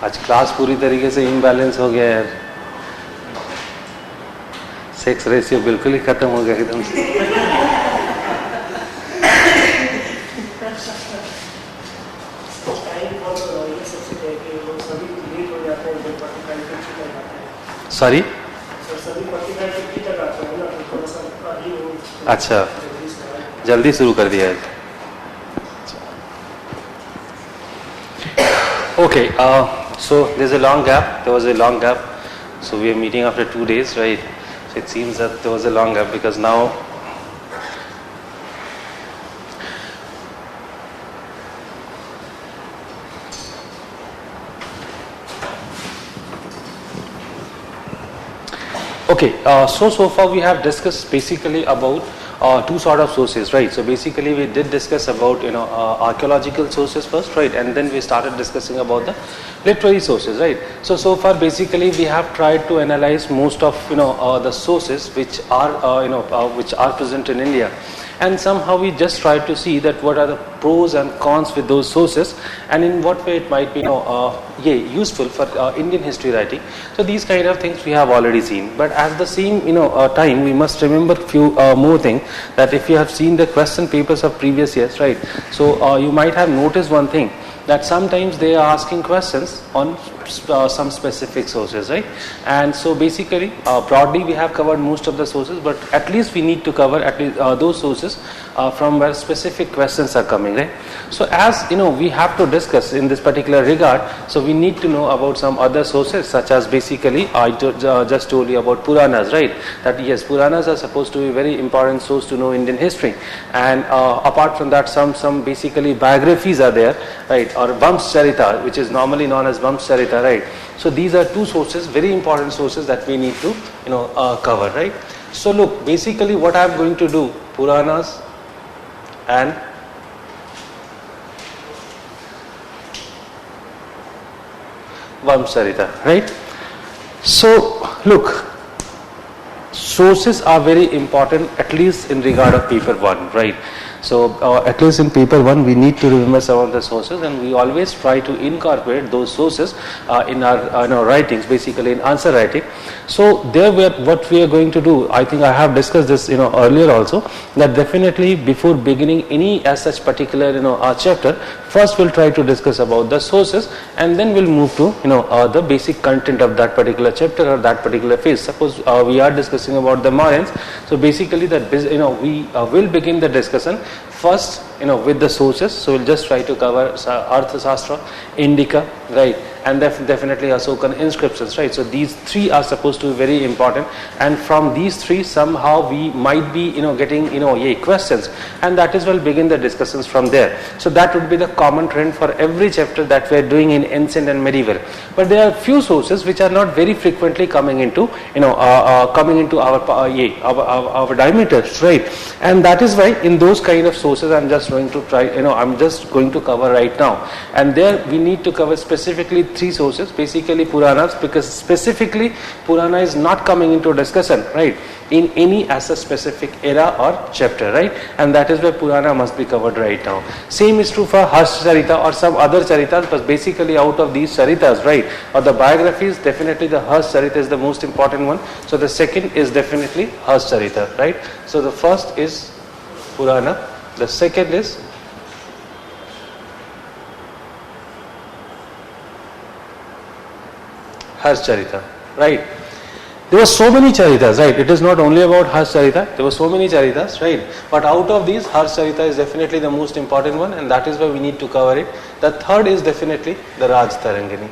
आज क्लास पूरी तरीके से इम्बैलेंस हो गया यार, सेक्स रेशियो बिल्कुल ही खत्म हो गया एकदम से। सॉरी, अच्छा जल्दी शुरू कर दिया है। Okay, so there's a long gap. There was a long gap. So we are meeting after 2 days, right? So it seems that there was a long gap because now okay, so far we have discussed basically about two sort of sources, right? So basically we did discuss about archaeological sources first, right? And then we started discussing about the literary sources, right? So far basically we have tried to analyze most of the sources which are which are present in India. And somehow we just try to see that what are the pros and cons with those sources, and in what way it might be useful for Indian history writing. So these kind of things we have already seen, but at the same time we must remember few more things, that if you have seen the question papers of previous years, right? So you might have noticed one thing, that sometimes they are asking questions on some specific sources, right? And so basically broadly we have covered most of the sources, but at least we need to cover at least those sources from where specific questions are coming, right? So as we have to discuss in this particular regard, so we need to know about some other sources, such as basically I just told you about Puranas, right? That yes, Puranas are supposed to be a very important source to know Indian history, and apart from that some basically biographies are there, right? Or Vamsh Charita, which is normally known as Vamsh Charita, right? So these are two sources, very important sources that we need to cover, right? So look, basically what I am going to do, Puranas and Vamsh Charita, right? So look, sources are very important, at least in regard of paper 1, right? So at least in paper 1 we need to remember some of the sources, and we always try to incorporate those sources in our writings, basically in answer writing. So there what we are going to do, I think I have discussed this earlier also, that definitely before beginning any as such particular chapter, first we'll try to discuss about the sources, and then we'll move to the basic content of that particular chapter or that particular phase. Suppose we are discussing about the Mayans, so basically that we will begin the discussion first with the sources. So we'll just try to cover Arthashastra, Indica, right, and definitely Asokan inscriptions, right? So these three are supposed to be very important, and from these three somehow we might be getting questions, and that is why we'll begin the discussions from there. So that would be the common trend for every chapter that we are doing in ancient and medieval. But there are few sources which are not very frequently coming into our diameters, right? And that is why in those kind of sources I'm just going to cover right now. And there we need to cover specifically three sources, basically Puranas, because specifically Purana is not coming into discussion, right, in any as a specific era or chapter, right? And that is why Purana must be covered right now. Same is true for Harsh Charita or some other Charitas, but basically out of these Charitas, right, or the biographies, definitely the Harsh Charita is the most important one. So the second is definitely Harsh Charita, right? So the first is Purana, the second is Harsh Charita, right? There were so many Charitas, right? It is not only about Harsh Charita, there were so many Charitas, right? But out of these, Harsh Charita is definitely the most important one, and that is why we need to cover it. The third is definitely the Rajtaringini.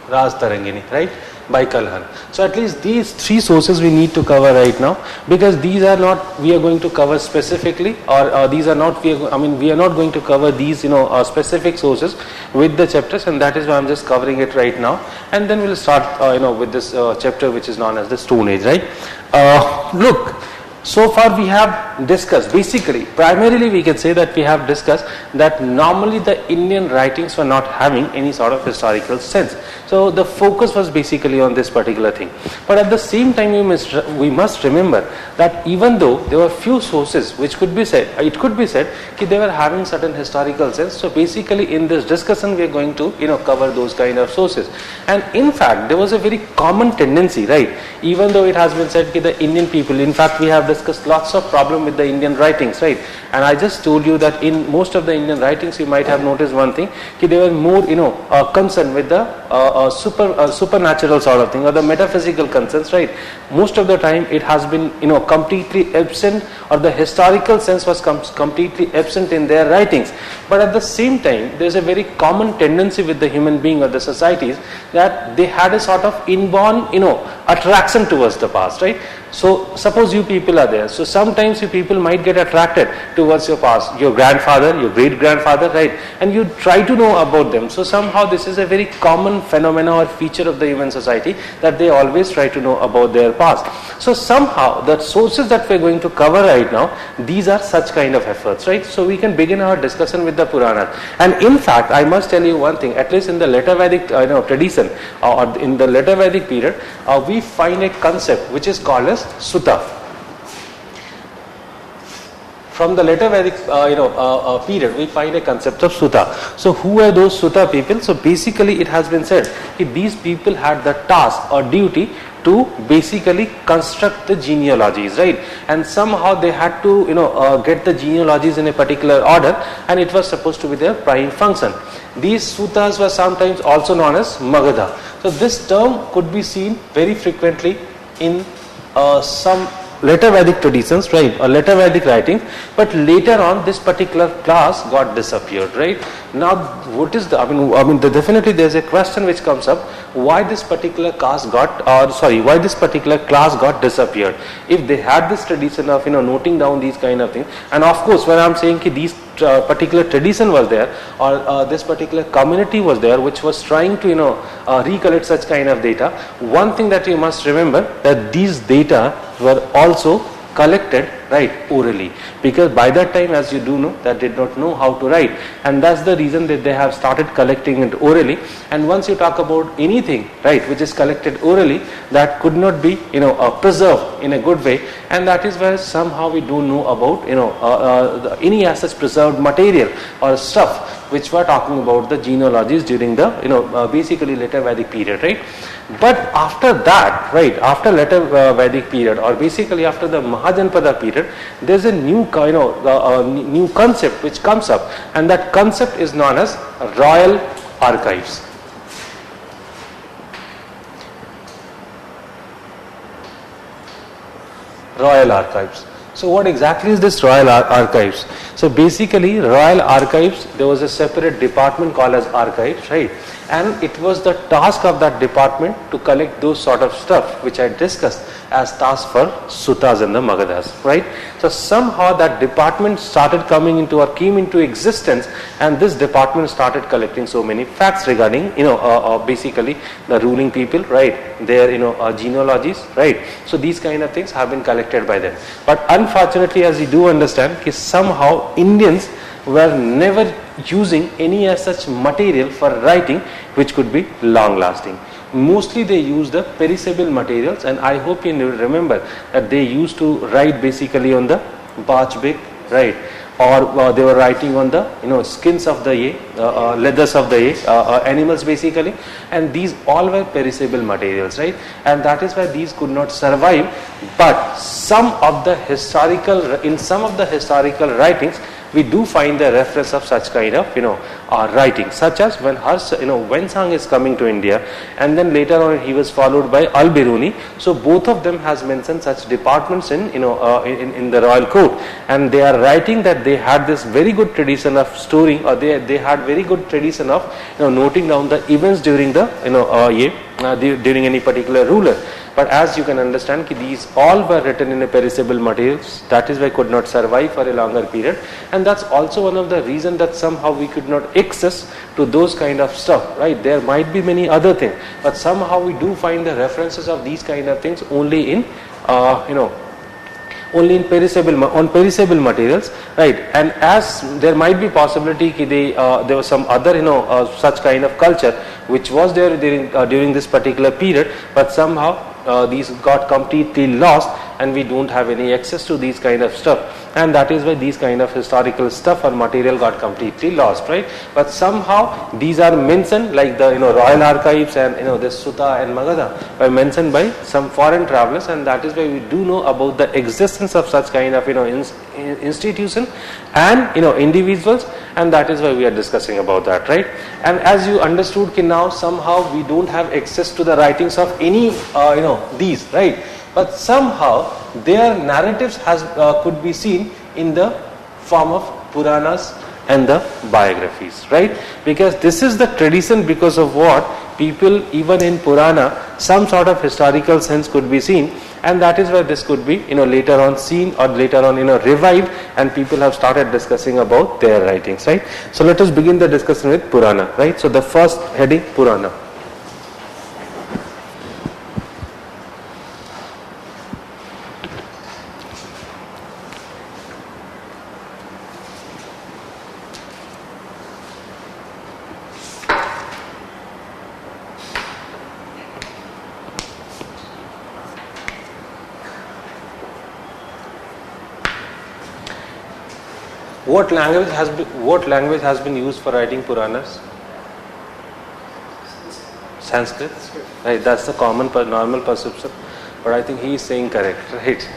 Rajtaringini, right? By Kalhan. So at least these three sources we need to cover right now, because these are not we are going to cover specifically, or these are not we are not going to cover these specific sources with the chapters, and that is why I'm just covering it right now. And then we'll start with this chapter which is known as the Stone Age, right? Look, So far we have discussed, basically, primarily we can say that we have discussed that normally the Indian writings were not having any sort of historical sense. So the focus was basically on this particular thing. But at the same time we must remember that even though there were few sources which could be said, it could be said that they were having certain historical sense. So basically in this discussion we are going to cover those kind of sources. And in fact there was a very common tendency, right? Even though it has been said that the Indian people, in fact we have discussed lots of problem with the Indian writings, right? And I just told you that in most of the Indian writings you might have noticed one thing, that they were more concerned with the supernatural sort of thing, or the metaphysical concerns, right? Most of the time it has been completely absent, or the historical sense was completely absent in their writings. But at the same time there is a very common tendency with the human being or the societies that they had a sort of inborn attraction towards the past, right? So suppose you people are there, so sometimes you people might get attracted towards your past, your grandfather, your great grandfather, right? And you try to know about them. So somehow this is a very common phenomena or feature of the human society, that they always try to know about their past. So somehow the sources that we are going to cover right now, these are such kind of efforts, right? So we can begin our discussion with the Puranas. And in fact I must tell you one thing, at least in the later Vedic tradition, or in the later Vedic period, we find a concept which is called as Sutta. From the later Vedic period we find a concept of Sutta. So who are those Sutta people? So basically it has been said that these people had the task or duty to basically construct the genealogies, right? And somehow they had to get the genealogies in a particular order, and it was supposed to be their prime function. These suttas were sometimes also known as Magadha. So this term could be seen very frequently in some later Vedic traditions, right, or later Vedic writings, but later on this particular class got disappeared, right? Now what is the, definitely there's a question which comes up, why this particular caste why this particular class got disappeared? If they had this tradition of noting down these kind of things, and of course when I'm saying these particular tradition was there, or this particular community was there which was trying to recollect such kind of data, one thing that you must remember, that these data were also collected, right, orally, because by that time, as you do know, that did not know how to write, and that's the reason that they have started collecting it orally. And once you talk about anything, right, which is collected orally, that could not be preserved in a good way, and that is where somehow we don't know about any as such preserved material or stuff which were talking about the genealogies during the basically later Vedic period, right? But after that, right, after later Vedic period, or basically after the Mahajanpada period, there's a new new concept which comes up, and that concept is known as royal archives. Royal archives. So what exactly is this royal archives? So basically royal archives, there was a separate department called as archives, right? And it was the task of that department to collect those sort of stuff which I discussed as task for suttas and the Magadhas, right? So somehow that department started coming into or came into existence, and this department started collecting so many facts regarding basically the ruling people, right? Their genealogies, right? So these kind of things have been collected by them. But unfortunately, as you do understand, somehow Indians were never using any as such material for writing which could be long lasting. Mostly they use the perishable materials, and I hope you remember that they used to write basically on the parchment, right? Or they were writing on the skins of the leathers of the animals basically, and these all were perishable materials, right? And that is why these could not survive. But in some of the historical writings we do find the reference of such kind of writing, such as when Wensang is coming to India, and then later on he was followed by Al-Biruni. So both of them has mentioned such departments in the royal court, and they are writing that they had this very good tradition of storing, or they had very good tradition of noting down the events during the during any particular ruler. But as you can understand, these all were written in a perishable materials, that is why could not survive for a longer period, and that's also one of the reasons that somehow we could not access to those kind of stuff, right? There might be many other things, but somehow we do find the references of these kind of things only in only in perishable materials, right? And as there might be possibility that there was some other such kind of culture which was there during this particular period, but somehow these got completely lost and we don't have any access to these kind of stuff, and that is why these kind of historical stuff or material got completely lost, right? But somehow these are mentioned, like the royal archives and this Sutta and Magadha were mentioned by some foreign travelers, and that is why we do know about the existence of such kind of institution and individuals, and that is why we are discussing about that, right? And as you understood, now somehow we don't have access to the writings of any these, right? But somehow their narratives could be seen in the form of Puranas and the biographies, right? Because this is the tradition, because of what people, even in Purana, some sort of historical sense could be seen, and that is why this could be later on seen or later on revived, and people have started discussing about their writings, right? So let us begin the discussion with Purana, right? So the first heading, Purana. What language has been used for writing Puranas? Sanskrit, right? That's the normal perception, but I think he is saying correct, right?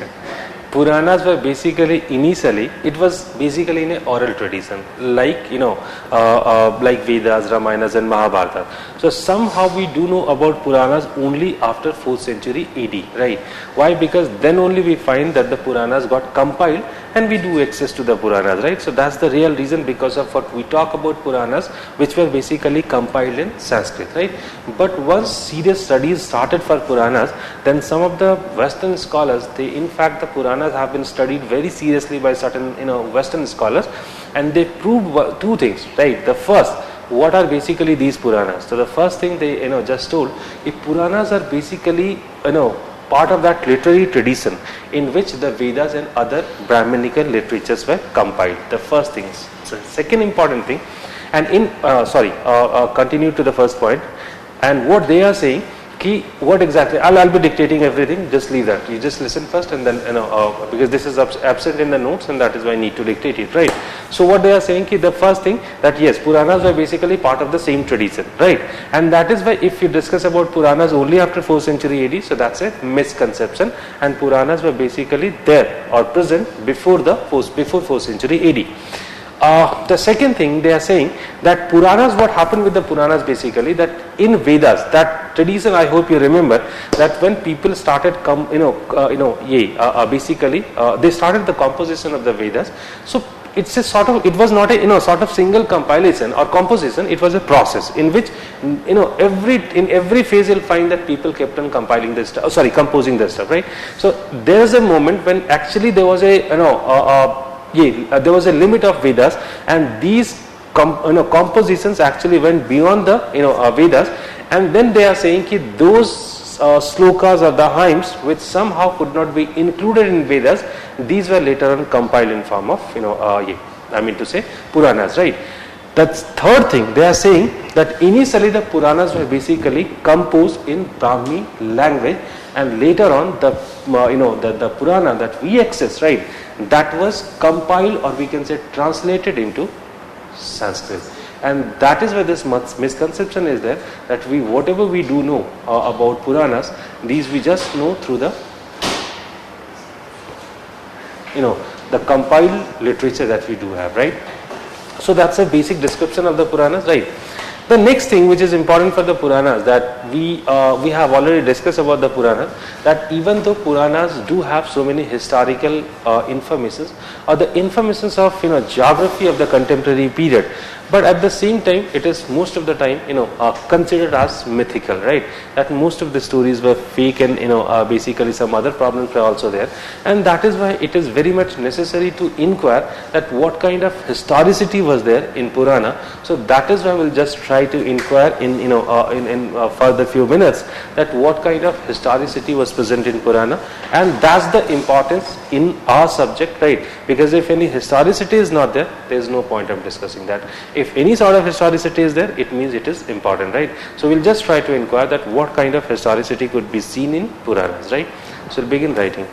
Puranas were basically, initially it was basically in an oral tradition, like like Vedas, Ramayanas and Mahabharata. So somehow we do know about Puranas only after 4th century AD, right? Why? Because then only we find that the Puranas got compiled and we do access to the Puranas, right? So that's the real reason, because of what we talk about Puranas, which were basically compiled in Sanskrit, right? But once serious studies started for Puranas, then some of the Western scholars, in fact the Puranas have been studied very seriously by certain Western scholars, and they proved two things, right? The first, what are basically these Puranas? So the first thing they just told, if Puranas are basically part of that literary tradition in which the Vedas and other Brahminical literatures were compiled. The first thing. So second important thing, and continue to the first point, and what they are saying, what exactly, I'll be dictating everything, just leave that, you just listen first, and then because this is absent in the notes, and that is why I need to dictate it, right? So what they are saying, the first thing, that yes, Puranas were basically part of the same tradition, right? And that is why if you discuss about Puranas only after 4th century AD, so that's a misconception, and Puranas were basically there or present before 4th century AD. The second thing they are saying, that Puranas, what happened with the Puranas basically, that in Vedas, that tradition, I hope you remember, that when people started basically they started the composition of the Vedas. So it's a sort of, it was not a sort of single compilation or composition, it was a process in which in every phase you'll find that people kept on compiling this stuff, composing this stuff, right? So there is a moment when actually there was there was a limit of Vedas, and these compositions actually went beyond the Vedas, and then they are saying that those slokas or the hymns which somehow could not be included in Vedas, these were later on compiled in form of Puranas, right? The third thing they are saying, that initially the Puranas were basically composed in Brahmi language, and later on the Purana that we access, right, that was compiled, or we can say translated into Sanskrit. And that is where this misconception is there, that whatever we do know about Puranas, these we just know through the the compiled literature that we do have, right? So that's a basic description of the Puranas, right? The next thing which is important for the Puranas, that we have already discussed about the Puranas, that even though Puranas do have so many historical informations or the informations of geography of the contemporary period, but at the same time it is most of the time considered as mythical, right? That most of the stories were fake, and basically some other problems were also there, and that is why it is very much necessary to inquire that what kind of historicity was there in Purana. So that is why we'll just try to inquire in further few minutes that what kind of historicity was present in Purana, and that's the importance in our subject, right? Because if any historicity is not there, there is no point of discussing that. If any sort of historicity is there, it means it is important, right? So we'll just try to inquire that what kind of historicity could be seen in Puranas, right? So we'll begin writing.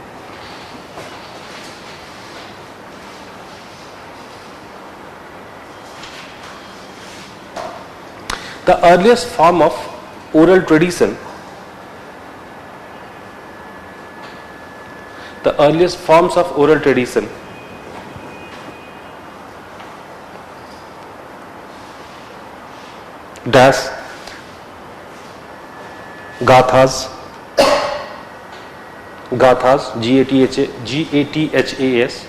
The earliest form of oral tradition, the earliest forms of oral tradition dash gathas, Gathas,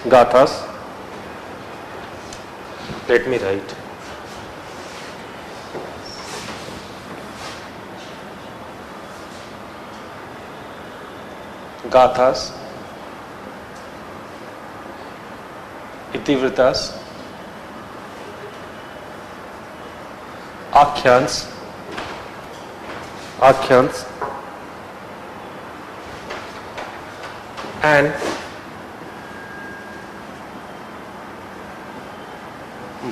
gathas. Let me write. Gathas, Itivritas, Akhyans, and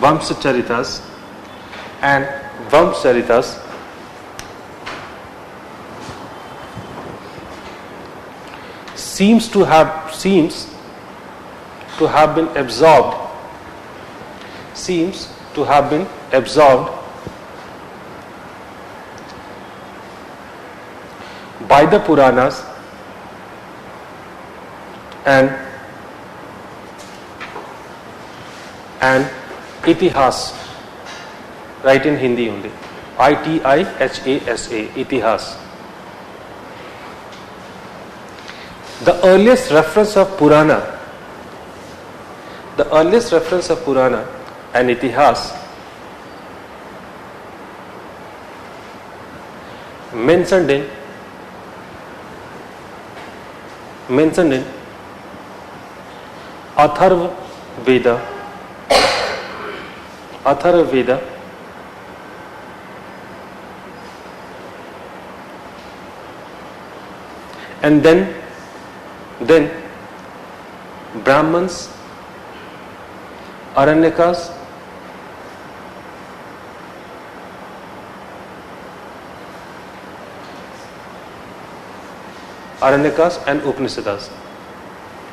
Vamsacharitas seems to have been absorbed by the Puranas and Itihas, write in Hindi only, Itihasa, Itihas. The earliest reference of Purana and Itihas mentioned in Atharva Veda, and then Brahmans, Aranyakas, and Upanishads.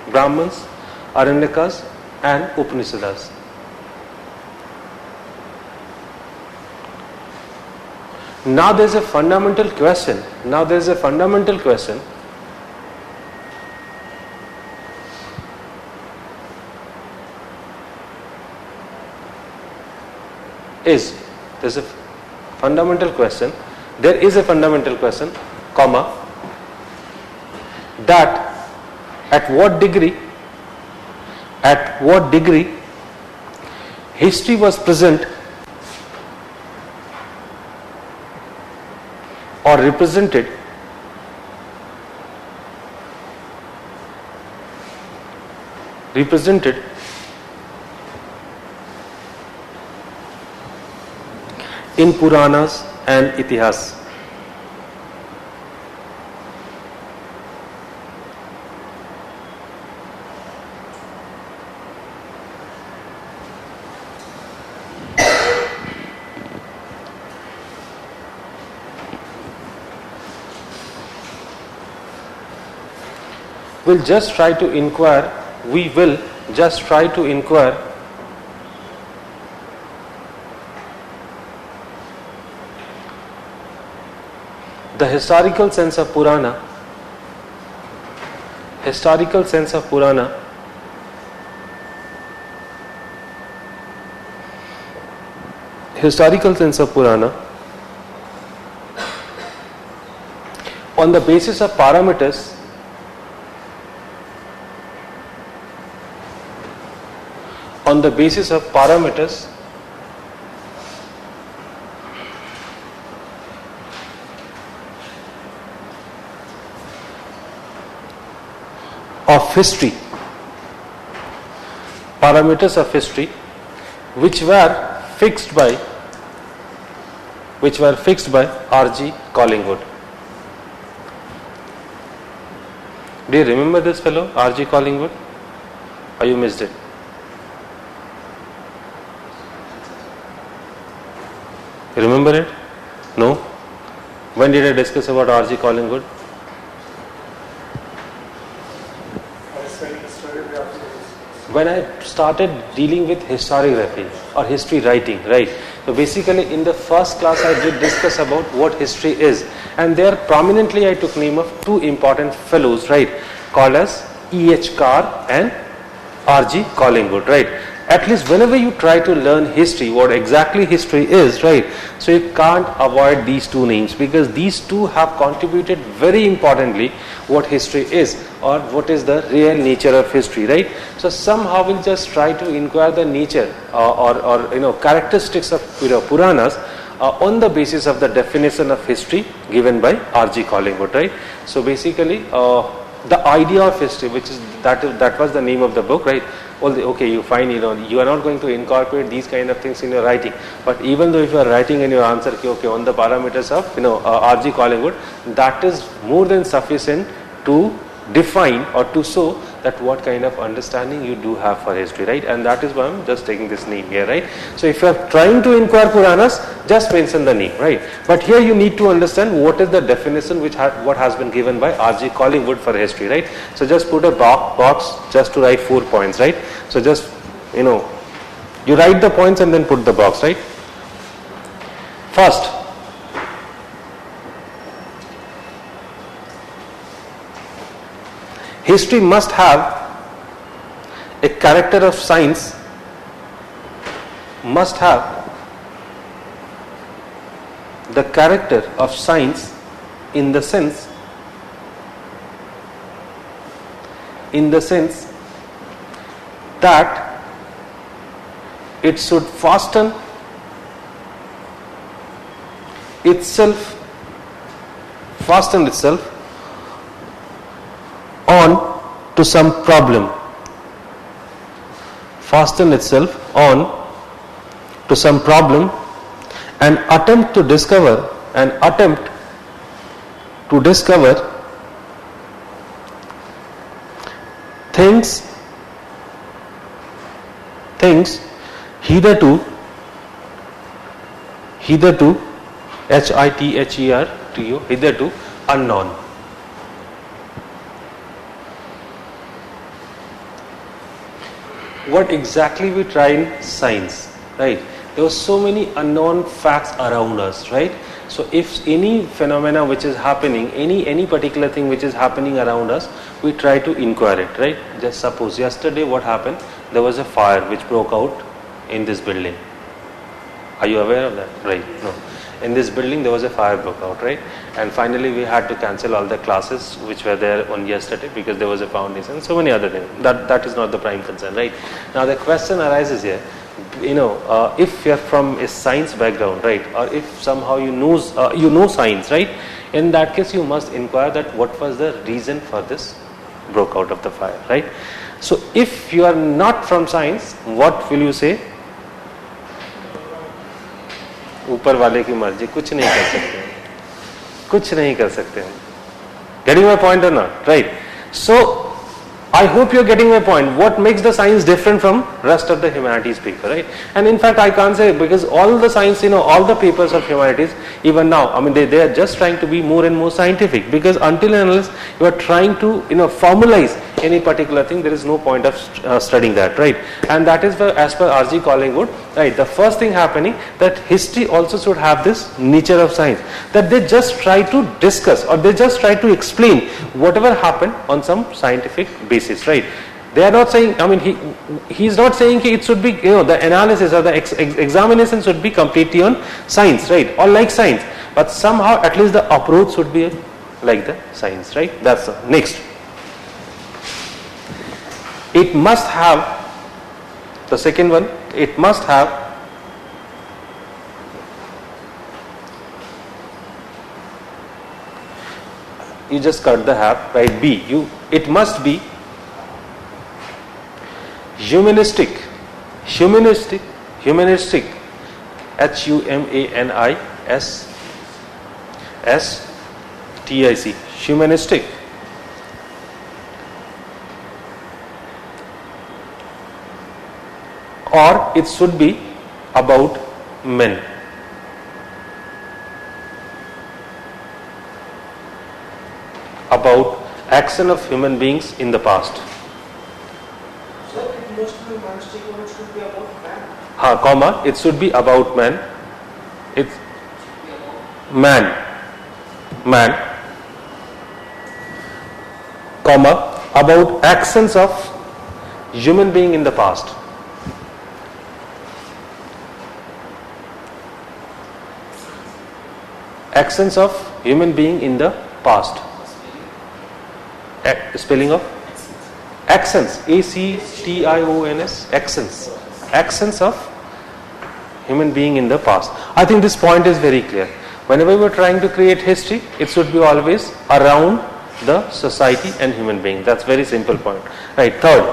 Brahmans, Aranyakas and Upanishads. Now there is a fundamental question. There is a fundamental question, comma, that at what degree history was present or represented in Puranas and Itihas. We will just try to inquire the historical sense of Purana, on the basis of parameters of history, parameters of history which were fixed by R.G. Collingwood. Do you remember this fellow, R.G. Collingwood? Or you missed it? You remember it? No? When did I discuss about R.G. Collingwood? When I started dealing with historiography or history writing, right? So basically in the first class I did discuss about what history is, and there prominently I took name of two important fellows, right, called as E.H. Carr and R.G. Collingwood, right? At least whenever you try to learn history, what exactly history is, right? So you can't avoid these two names, because these two have contributed very importantly what history is, or what is the real nature of history, right? So somehow we'll just try to inquire the nature or characteristics of Puranas on the basis of the definition of history given by R.G. Collingwood, right? So basically the idea of history, which is that was the name of the book, right? Okay, you find you are not going to incorporate these kind of things in your writing, but even though if you are writing in your answer okay on the parameters of R.G. Collingwood, that is more than sufficient to define or to show that what kind of understanding you do have for history, right? And that is why I'm just taking this name here, right? So if you are trying to inquire Puranas, just mention the name, right? But here you need to understand what is the definition what has been given by R.G. Collingwood for history, right? So just put a box just to write 4 points, right? So just you write the points and then put the box, right? First, history must have a character of science, must have the character of science in the sense that it should fasten itself on to some problem, and attempt to discover things hitherto hitherto unknown. What exactly we try in science, right? There are so many unknown facts around us, right? So if any phenomena which is happening, any particular thing which is happening around us, we try to inquire it, right? Just suppose yesterday what happened, there was a fire which broke out in this building. Are you aware of that? Right? No. In this building there was a fire broke out, right? And finally we had to cancel all the classes which were there on yesterday because there was a foundation and so many other things. That is not the prime concern, right? Now the question arises here, if you are from a science background, right, or if somehow you know science, right, in that case you must inquire that what was the reason for this broke out of the fire, right? So if you are not from science, what will you say? ऊपर वाले की मर्जी, कुछ नहीं कर सकते हैं. Getting my point or not? Right? So I hope you're getting my point. What makes the science different from rest of the humanities paper, right? And in fact, I can't say, because all the science, all the papers of humanities, even now, I mean, they are just trying to be more and more scientific, because until and unless you are trying to, formalize any particular thing, there is no point of studying that, right? And that is where, as per R.G. Collingwood, right, the first thing happening, that history also should have this nature of science, that they just try to discuss or they just try to explain whatever happened on some scientific basis, right? They are not saying, I mean, he is not saying it should be, the analysis or the examination should be completely on science, right, or like science, but somehow at least the approach should be like the science, right? That's next. It must have, the second one, it must have you just cut the have, right? B. It must be humanistic, humanistic, humanistic, HUMANISSTIC, humanistic, or it should be about men. About action of human beings in the past. So it must be humanistic or it should be about man. Comma, it should be about man. It's man, comma, about actions of human being in the past. Actions of human being in the past. Spelling of actions, ACTIONS, actions, actions of human being in the past. I think this point is very clear. Whenever we are trying to create history, it should be always around the society and human being. That's very simple point. Right. Third,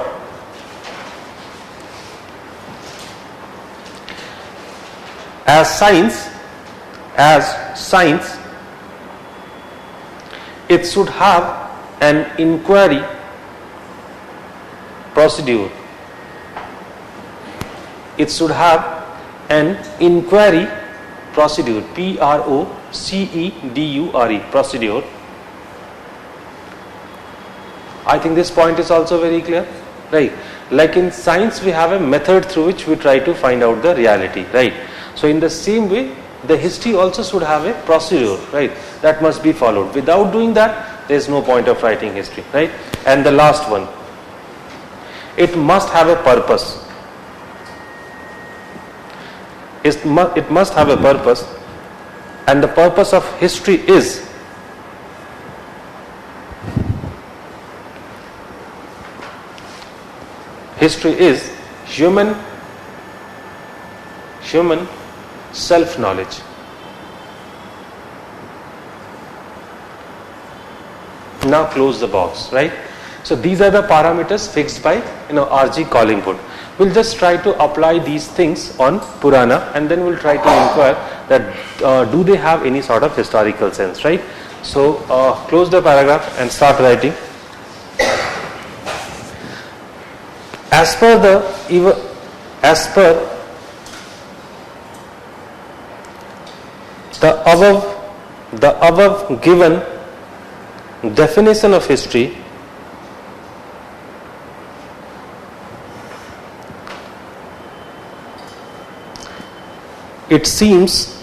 as science, it should have an inquiry procedure. It should have an inquiry procedure, PROCEDURE, procedure. I think this point is also very clear, right? Like in science, we have a method through which we try to find out the reality, right? So in the same way, the history also should have a procedure, right? That must be followed. Without doing that, there is no point of writing history, right? And the last one, it must have a purpose. It must have a purpose, and the purpose of history is human self-knowledge. Now close the box, right? So these are the parameters fixed by R.G. Collingwood. We'll just try to apply these things on Purana, and then we'll try to inquire that do they have any sort of historical sense, right? So close the paragraph and start writing. As per the above given definition of history, it seems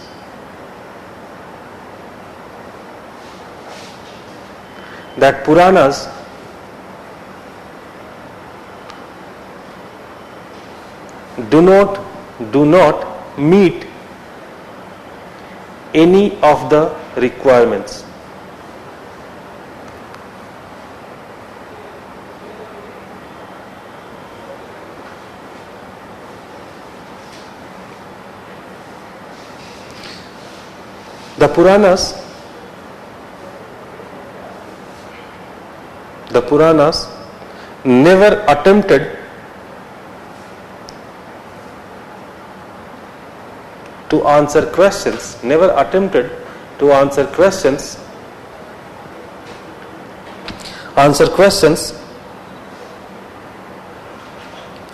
that Puranas do not meet any of the requirements. The Puranas never attempted to answer questions,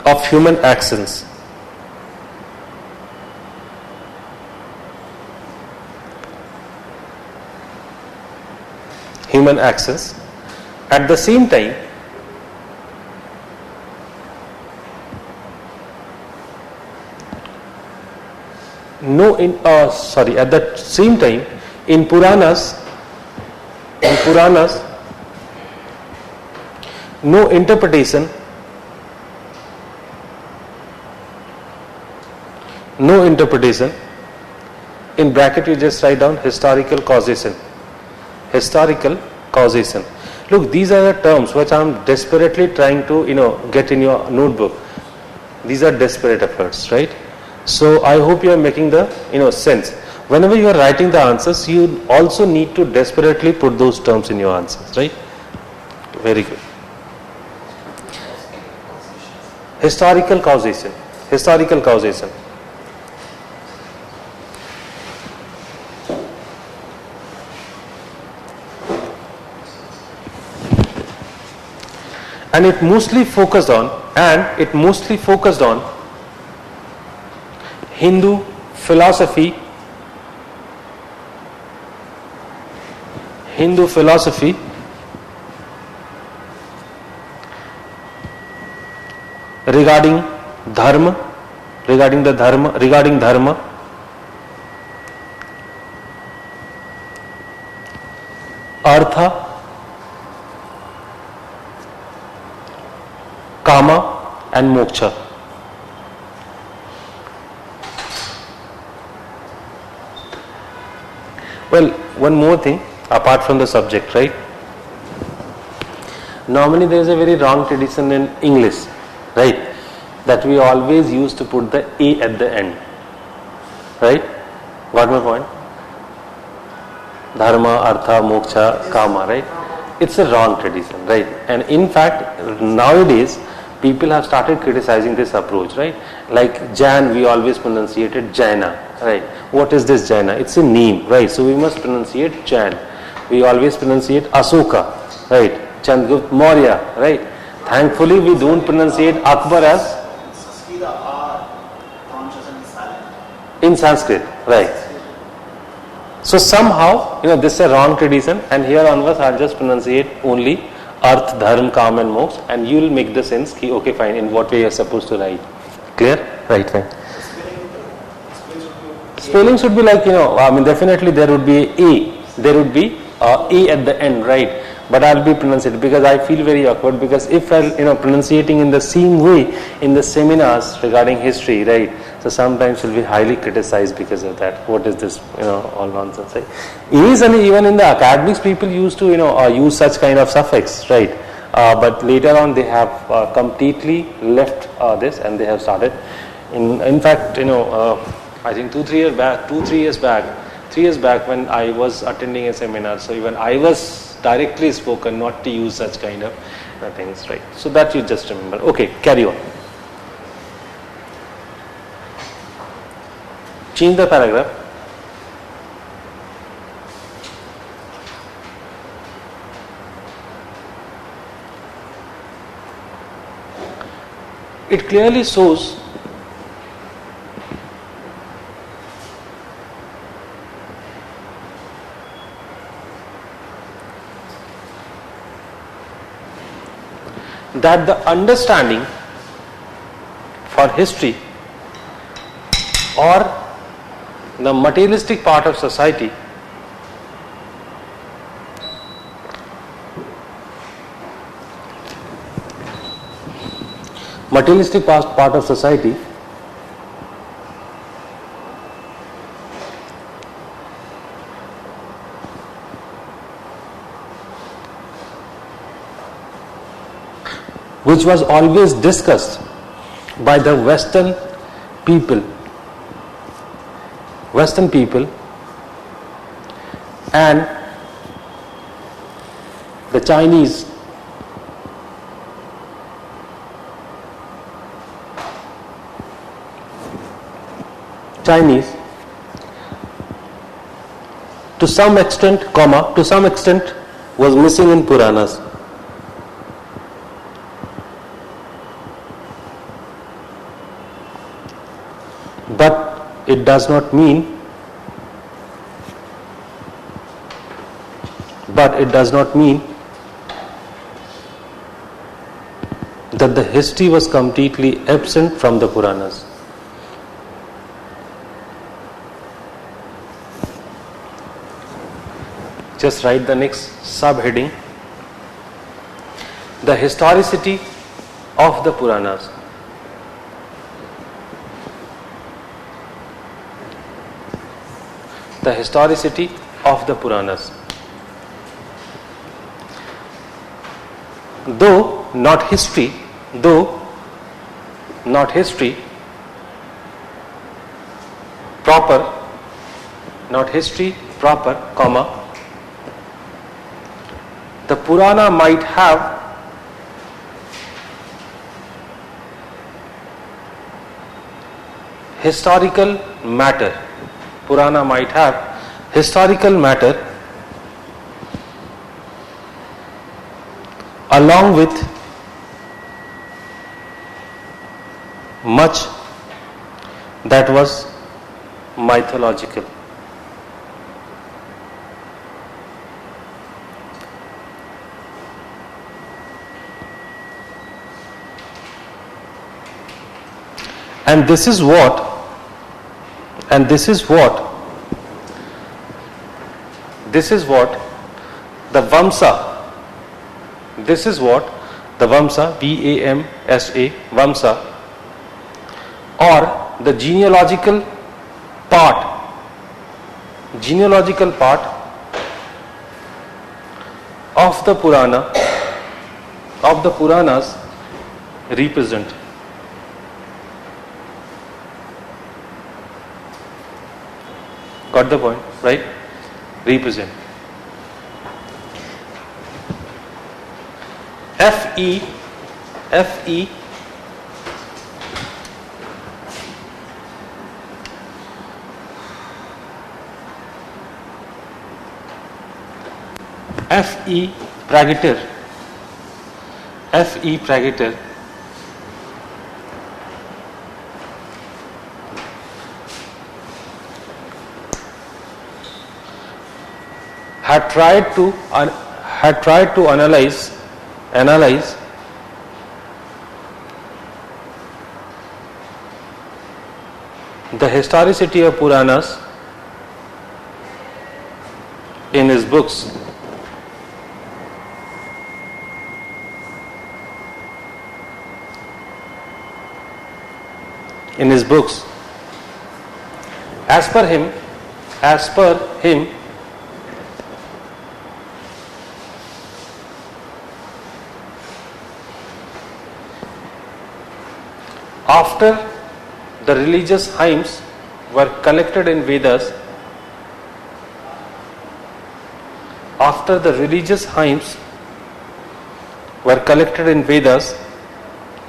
of human actions. At the same time, at the same time, in Puranas, no interpretation in bracket you just write down historical causation. Look, these are the terms which I am desperately trying to get in your notebook. These are desperate efforts, right? So I hope you are making the sense. Whenever you are writing the answers, you also need to desperately put those terms in your answers, right? Very good. Historical causation. Historical causation. And it mostly focused on Hindu philosophy regarding dharma, artha, kama and moksha. Well, one more thing apart from the subject, right? Normally there is a very wrong tradition in English, right? That we always used to put the A at the end, right? Got my point? Dharma, artha, moksha, kama, right? It's a wrong tradition, right? And in fact, nowadays people have started criticizing this approach, right? Like Jan, we always pronunciated Jaina, right? What is this Jaina? It's a name, right? So we must pronunciate Jan. We always pronunciate Asoka, right? Chandragupta Maurya, right? Thankfully, we don't pronunciate Akbar as in Sanskrit, right? So somehow, this is a wrong tradition, and here onwards I'll just pronunciate only Arth, Dharma, Kam and Moksha, and you will make the sense, okay fine, in what way you are supposed to write. Clear? Right, fine. Spelling should be like, definitely there would be A at the end, right? But I'll be pronunciating because I feel very awkward, because if I, pronunciating in the same way in the seminars regarding history, right? So sometimes will be highly criticized because of that. What is this, all nonsense, right? Even in the academics, people used to, use such kind of suffix, right? But later on, they have completely left this, and they have started. In fact, I think 3 years back, when I was attending a seminar, so even I was directly spoken not to use such kind of things, right? So that you just remember. Okay, carry on. Change the paragraph. It clearly shows that the understanding for history or the materialistic part of society which was always discussed by the Western people and the Chinese to some extent was missing in Puranas. But it does not mean that the history was completely absent from the Puranas. Just write the next subheading: the historicity of the Puranas. The historicity of the Puranas. Though not history proper, comma, the Purana might have historical matter. Purana might have historical matter along with much that was mythological. And this is what the Vamsa, VAMSA, Vamsa, or the genealogical part of the Puranas represent. Got the point, right? Represent. FE Pragator had tried to analyze the historicity of Puranas in his books. As per him, after the religious hymns were collected in Vedas,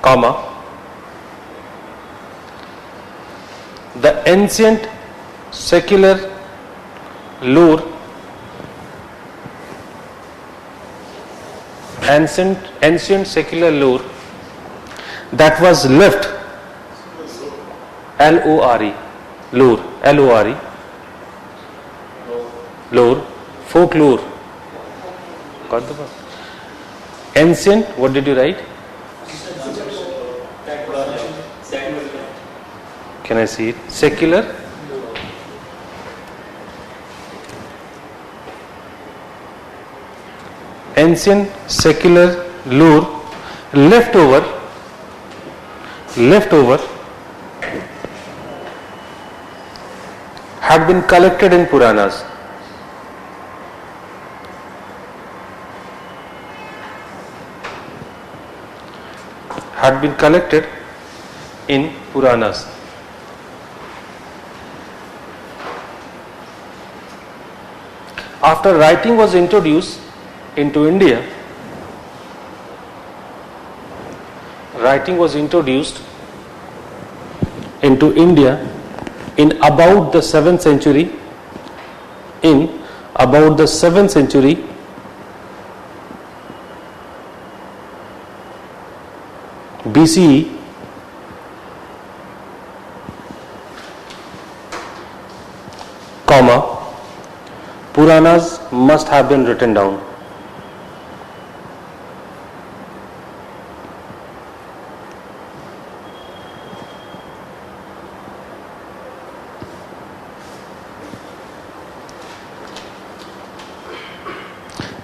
comma, the ancient secular lore that was left, L-O-R-E, folklore. Got the point? Ancient, what did you write? Can I see it? Secular. Ancient secular lore left over had been collected in Puranas. After writing was introduced into India, in about the 7th century, BCE, Puranas must have been written down.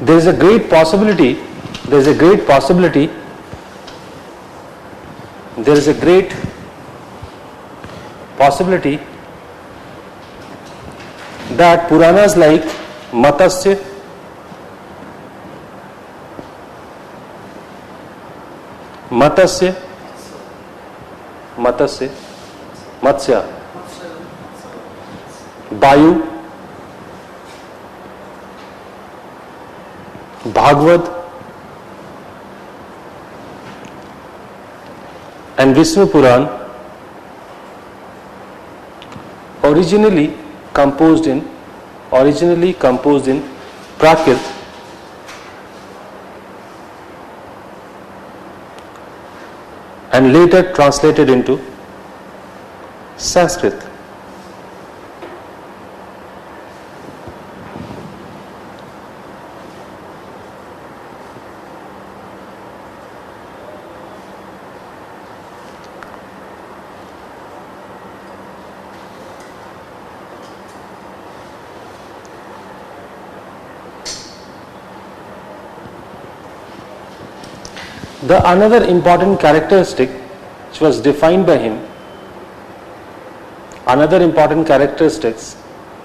There is a great possibility that Puranas like Matsya, Vayu, Bhagavad and Vishnu Puran originally composed in Prakrit and later translated into Sanskrit. The another important characteristic which was defined by him, another important characteristics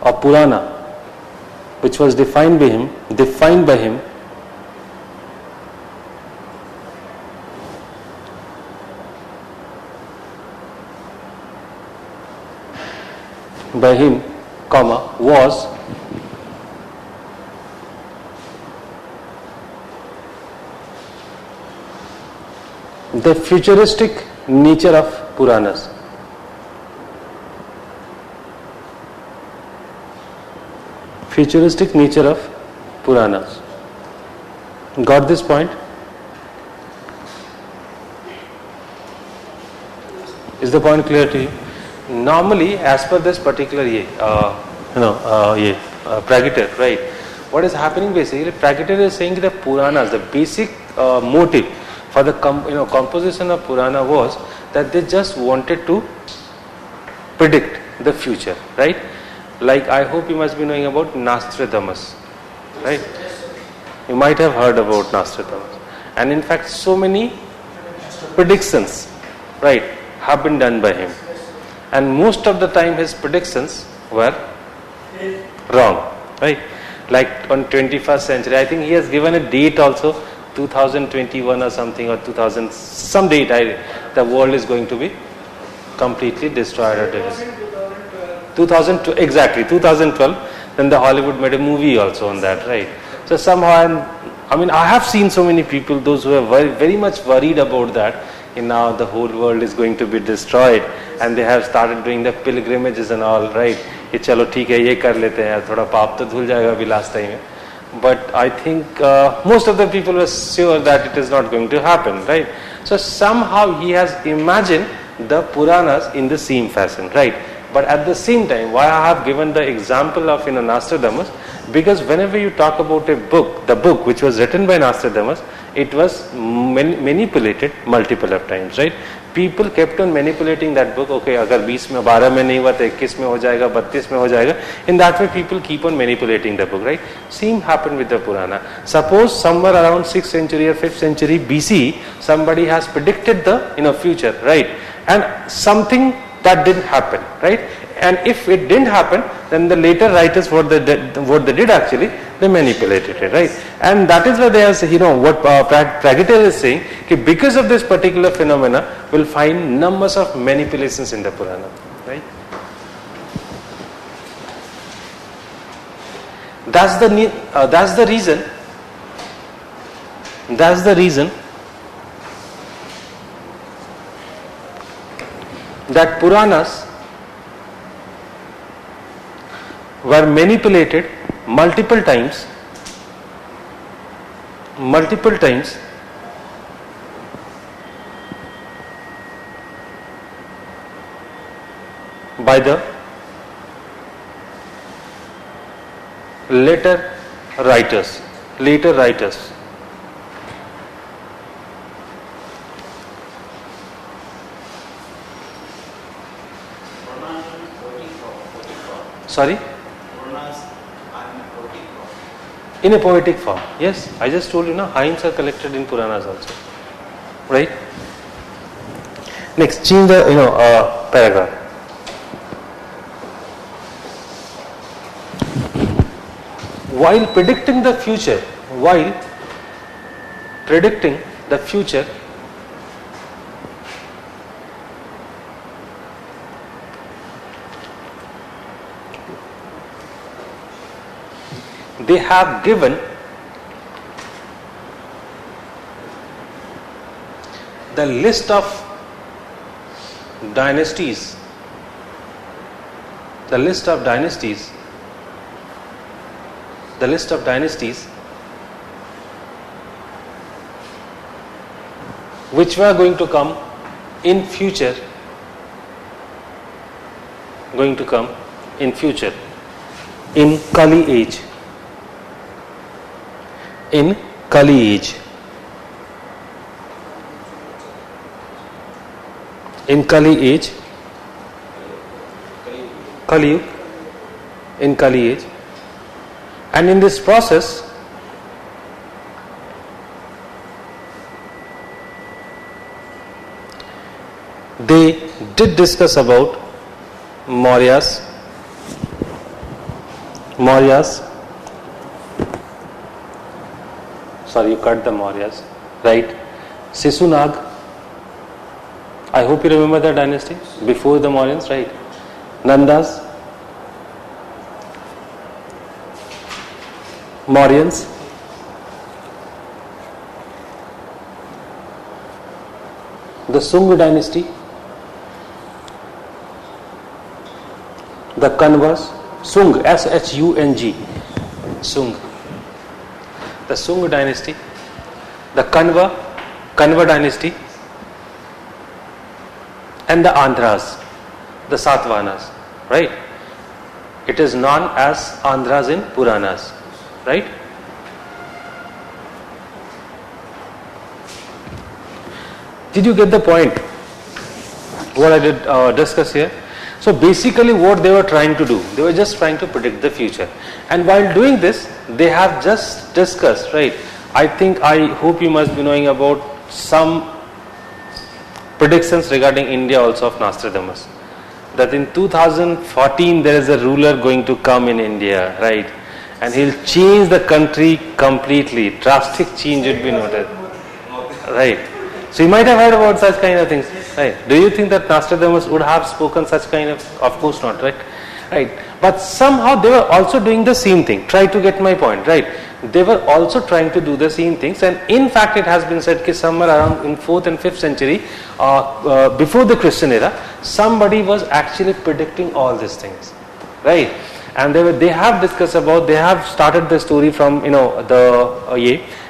of Purana which was defined by him was the futuristic nature of Puranas. Futuristic nature of Puranas. Got this point? Is the point clear to you? Normally, as per this particular Pragita, right? What is happening basically? Pragita is saying that Puranas, the basic motive for the composition of Purana was that they just wanted to predict the future, right? Like, I hope you must be knowing about Nostradamus, right? You might have heard about Nostradamus. And in fact, so many predictions, right, have been done by him. And most of the time his predictions were wrong, right? Like on 21st century, I think he has given a date also, 2021 or something, or 2000, some date, the world is going to be completely destroyed or devastated. 2012, exactly, 2012, then the Hollywood made a movie also on that, right? So somehow, I have seen so many people, those who are very, very much worried about that, and now the whole world is going to be destroyed, and they have started doing the pilgrimages and all, right? कि चलो ठीक है ये कर लेते हैं, थोड़ा पाप तो धुल जाएगा अभी last time. But I think most of the people were sure that it is not going to happen, right? So somehow he has imagined the Puranas in the same fashion, right? But at the same time, why I have given the example of Nostradamus, because whenever you talk about a book, the book which was written by Nostradamus, it was manipulated multiple of times, right? People kept on manipulating that book. Okay, अगर 20 में 12 में नहीं हुआ तो 21 में हो जाएगा, 32 में हो जाएगा. In that way, people keep on manipulating the book, right? Same happened with the Purana. Suppose somewhere around 6th century or 5th century BC, somebody has predicted the future, right? And something that didn't happen, right? And if it didn't happen, then the later writers, what they did actually, they manipulated it, right? And that is why they are saying, what Pragita is saying, that because of this particular phenomena, we'll find numbers of manipulations in the Purana, right? That's the reason that Puranas were manipulated multiple times by the later writers. Sorry? In a poetic form. Yes, I just told you, hymns are collected in Puranas also. Right? Next, change the paragraph. While predicting the future, they have given the list of dynasties the list of dynasties which were going to come in future, in Kali age. In Kali age. In Kali age. Kali Yuga. In Kali age. And in this process, they did discuss about Mauryas, sorry, you cut the Mauryas, right? Sisunag, I hope you remember that dynasty before the Mauryans, right? Nandas, Mauryans, the Sung dynasty, the Kanvas, Sung, S-H-U-N-G, Sung, the Sung dynasty, the Kanva dynasty, and the Andhras, the Satavahanas, right? It is known as Andhras in Puranas, right? Did you get the point? What I did discuss here? So basically what they were trying to do, they were just trying to predict the future. And while doing this, they have just discussed, right? I hope you must be knowing about some predictions regarding India also of Nostradamus. That in 2014 there is a ruler going to come in India, right? And he'll change the country completely. Drastic change would be noted, right? So you might have heard about such kind of things, right? Do you think that Nostradamus would have spoken such kind of course not, right? Right. But somehow they were also doing the same thing. Try to get my point, right? They were also trying to do the same things, and in fact it has been said that somewhere around in 4th and 5th century, before the Christian era, somebody was actually predicting all these things, right? And they have discussed about, they have started the story from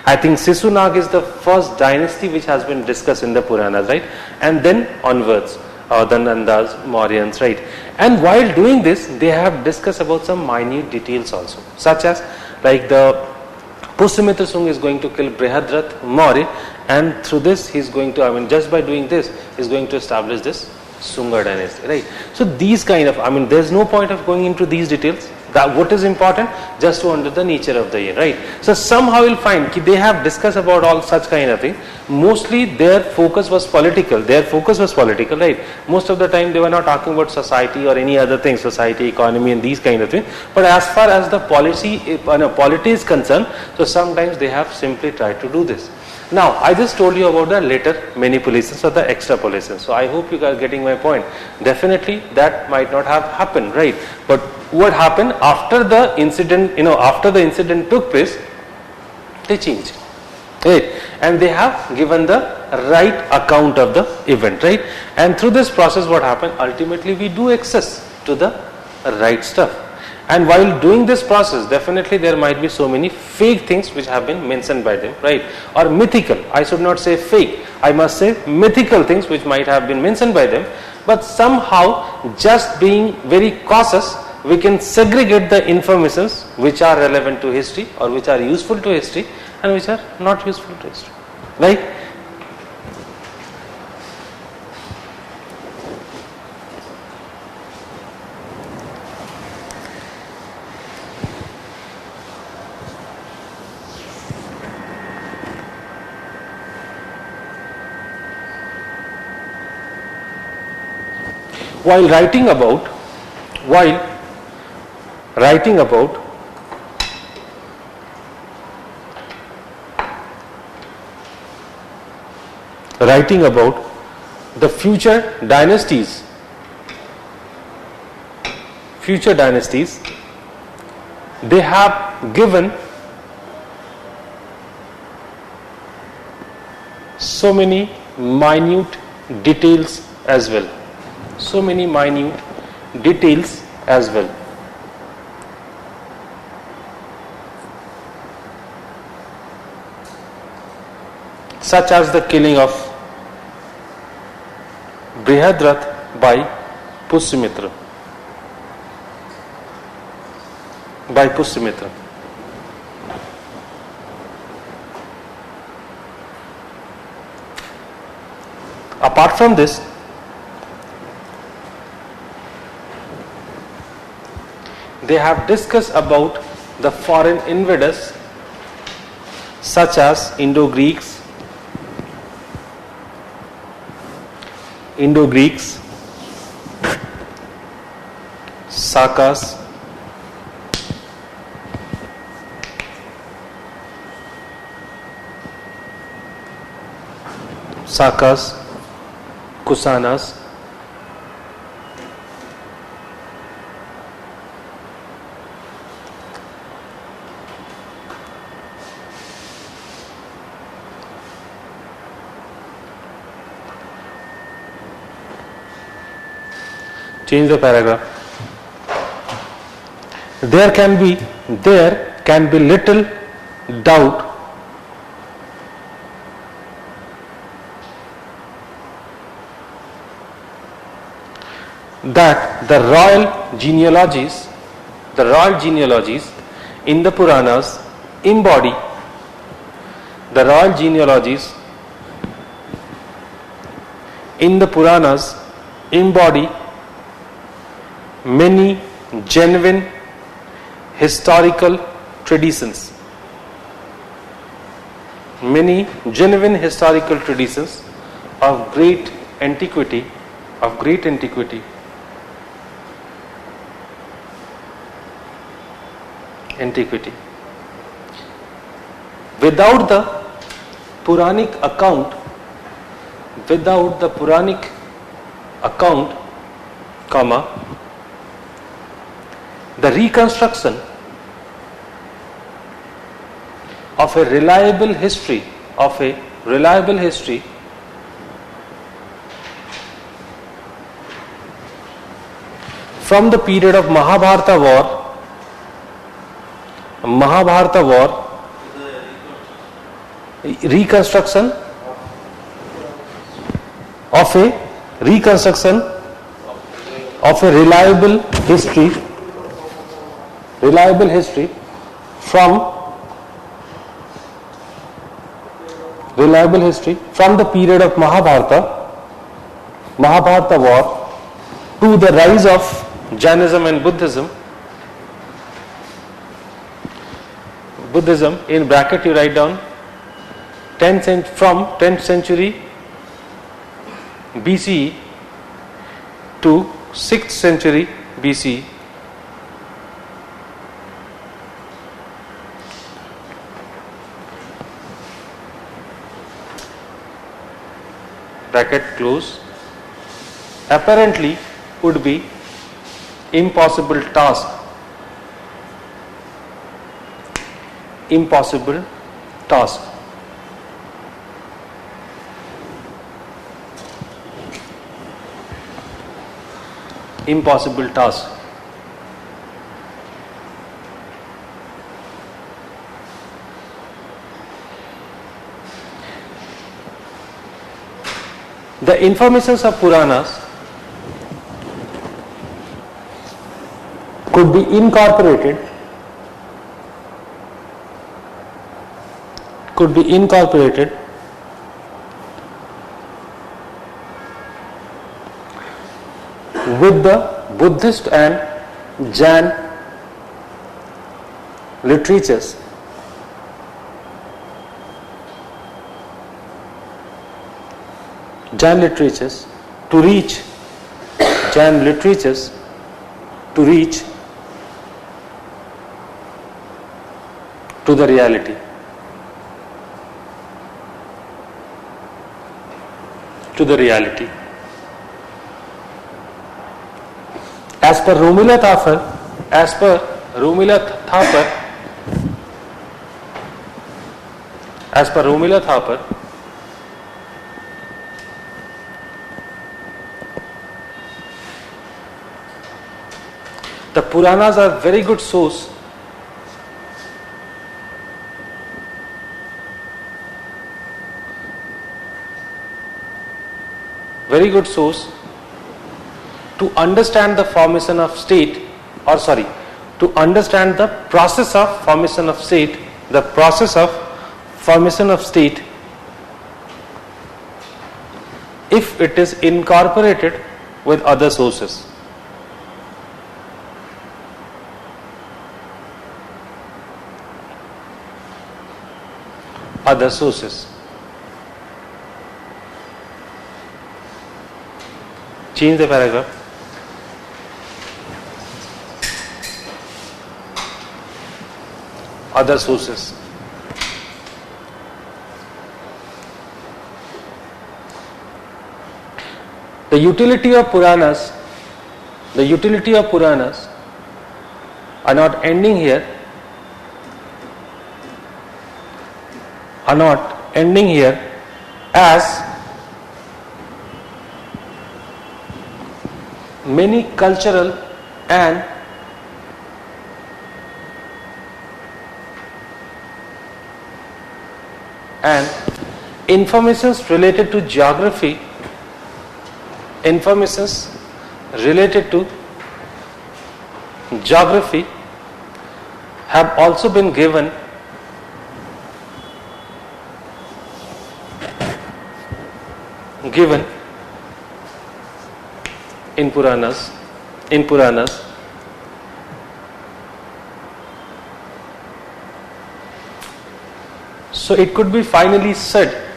I think Sisunag is the first dynasty which has been discussed in the Puranas, right? And then onwards, the Nandas, Mauryans, right? And while doing this, they have discussed about some minute details also, such as like the Pushyamitra Sung is going to kill Brihadrat Maurya, and through this he is going to, just by doing this, he is going to establish this Sunga dynasty, right? So these kind of, there's no point of going into these details. That what is important, just to understand the nature of the year, right? So somehow you'll find they have discussed about all such kind of things. Mostly their focus was political. Right? Most of the time they were not talking about society or any other thing, society, economy, and these kind of things. But as far as the polity is concerned, so sometimes they have simply tried to do this. Now, I just told you about the later manipulations or the extrapolations. So I hope you are getting my point. Definitely that might not have happened, right? But what happened after the incident, after the incident took place, they changed, right? And they have given the right account of the event, right? And through this process, what happened? Ultimately, we do access to the right stuff. And while doing this process, definitely there might be so many fake things which have been mentioned by them, right? Or mythical. I should not say fake. I must say mythical things which might have been mentioned by them. But somehow, just being very cautious, we can segregate the informations which are relevant to history or which are useful to history and which are not useful to history, right? While writing about the future dynasties, they have given so many minute details as well. So many minute details as well. Such as the killing of Brihadrath by Pushyamitra. Apart from this, they have discussed about the foreign invaders such as Indo-Greeks, Sakas, Kusanas, change the paragraph. There can be little doubt that the royal genealogies in the Puranas embody many genuine historical traditions of great antiquity without the Puranic account, the reconstruction of a reliable history from the period of Mahabharata war, reconstruction of a reliable history from the period of Mahabharata war to the rise of Jainism and Buddhism, in bracket you write down from 10th century BCE to 6th century BCE. Bracket close. Apparently would be impossible task The informations of Puranas could be incorporated with the Buddhist and Jain literatures to reach to the reality. As per Romila Thapar, Puranas are very good source to understand the formation of state, or sorry, to understand the process of formation of state, if it is incorporated with other sources. Change the paragraph. Other sources. The utility of Puranas are not ending here, as many cultural and informations related to geography, have also been given in Puranas. So it could be finally said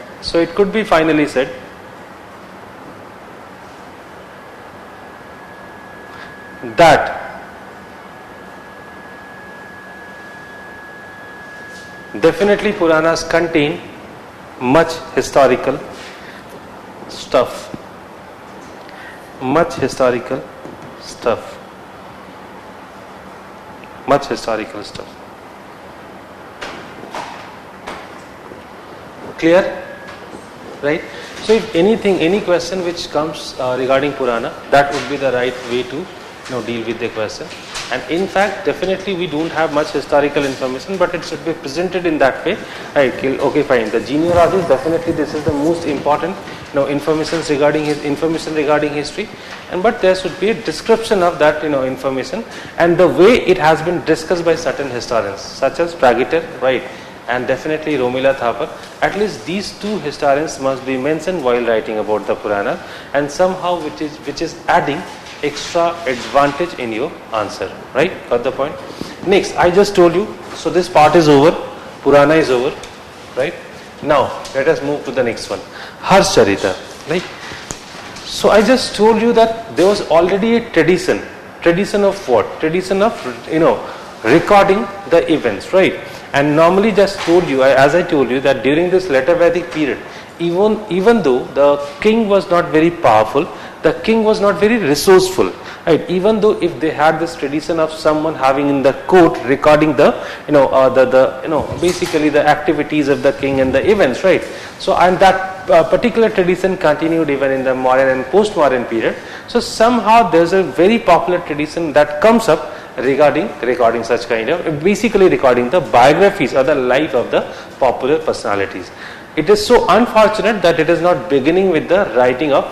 that definitely Puranas contain much historical stuff. Clear? Right? So if any question which comes regarding Purana, that would be the right way to deal with the question. And in fact, definitely we don't have much historical information, but it should be presented in that way. Right? Okay, fine. The genealogies, definitely this is the most important information regarding history, but there should be a description of that information and the way it has been discussed by certain historians such as Pragitar, right, and definitely Romila Thapar. At least these two historians must be mentioned while writing about the Purana, and somehow which is adding extra advantage in your answer, right? Got the point? Next, I just told you, so this part is over, Purana is over, right? Now let us move to the next one, Harsh Charita, right? So I just told you that there was already a tradition of what? Tradition of recording the events, right? And normally just told you, as I told you, that during this later Vedic period, even though the king was not very powerful, the king was not very resourceful, right? Even though if they had this tradition of someone having in the court recording the basically the activities of the king and the events, right? So and that particular tradition continued even in the modern and post-modern period. So somehow there's a very popular tradition that comes up regarding recording such kind of, basically recording the biographies or the life of the popular personalities. It is so unfortunate that it is not beginning with the writing of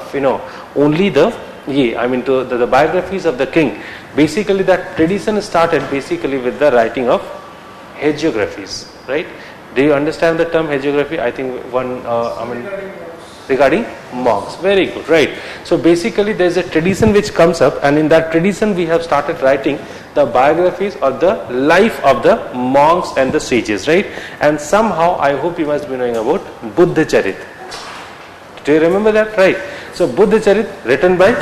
only the biographies of the king. Basically that tradition started basically with the writing of hagiographies, right? Do you understand the term hagiography? I think regarding monks. Very good, right? So basically there is a tradition which comes up, and in that tradition we have started writing the biographies or the life of the monks and the sages, right? And somehow I hope you must be knowing about Buddha Charit. Do you remember that? Right. So Buddha Charit written by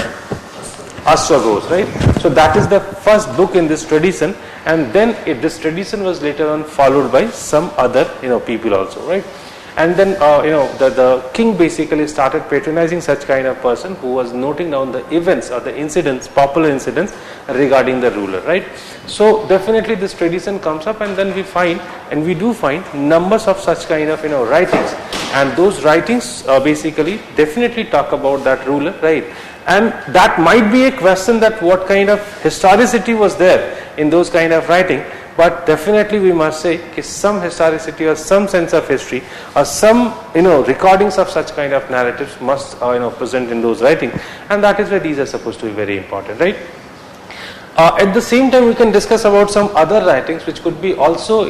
Ashwaghosh, right? So that is the first book in this tradition, and then this tradition was later on followed by some other people also, right? And then the king basically started patronizing such kind of person who was noting down the events or the incidents, popular incidents regarding the ruler, right? So definitely this tradition comes up, and then we do find numbers of such kind of writings, and those writings basically definitely talk about that ruler, right? And that might be a question that what kind of historicity was there in those kind of writing, but definitely we must say that some historicity or some sense of history or some recordings of such kind of narratives must present in those writings, and that is why these are supposed to be very important, right? At the same time, we can discuss about some other writings which could be also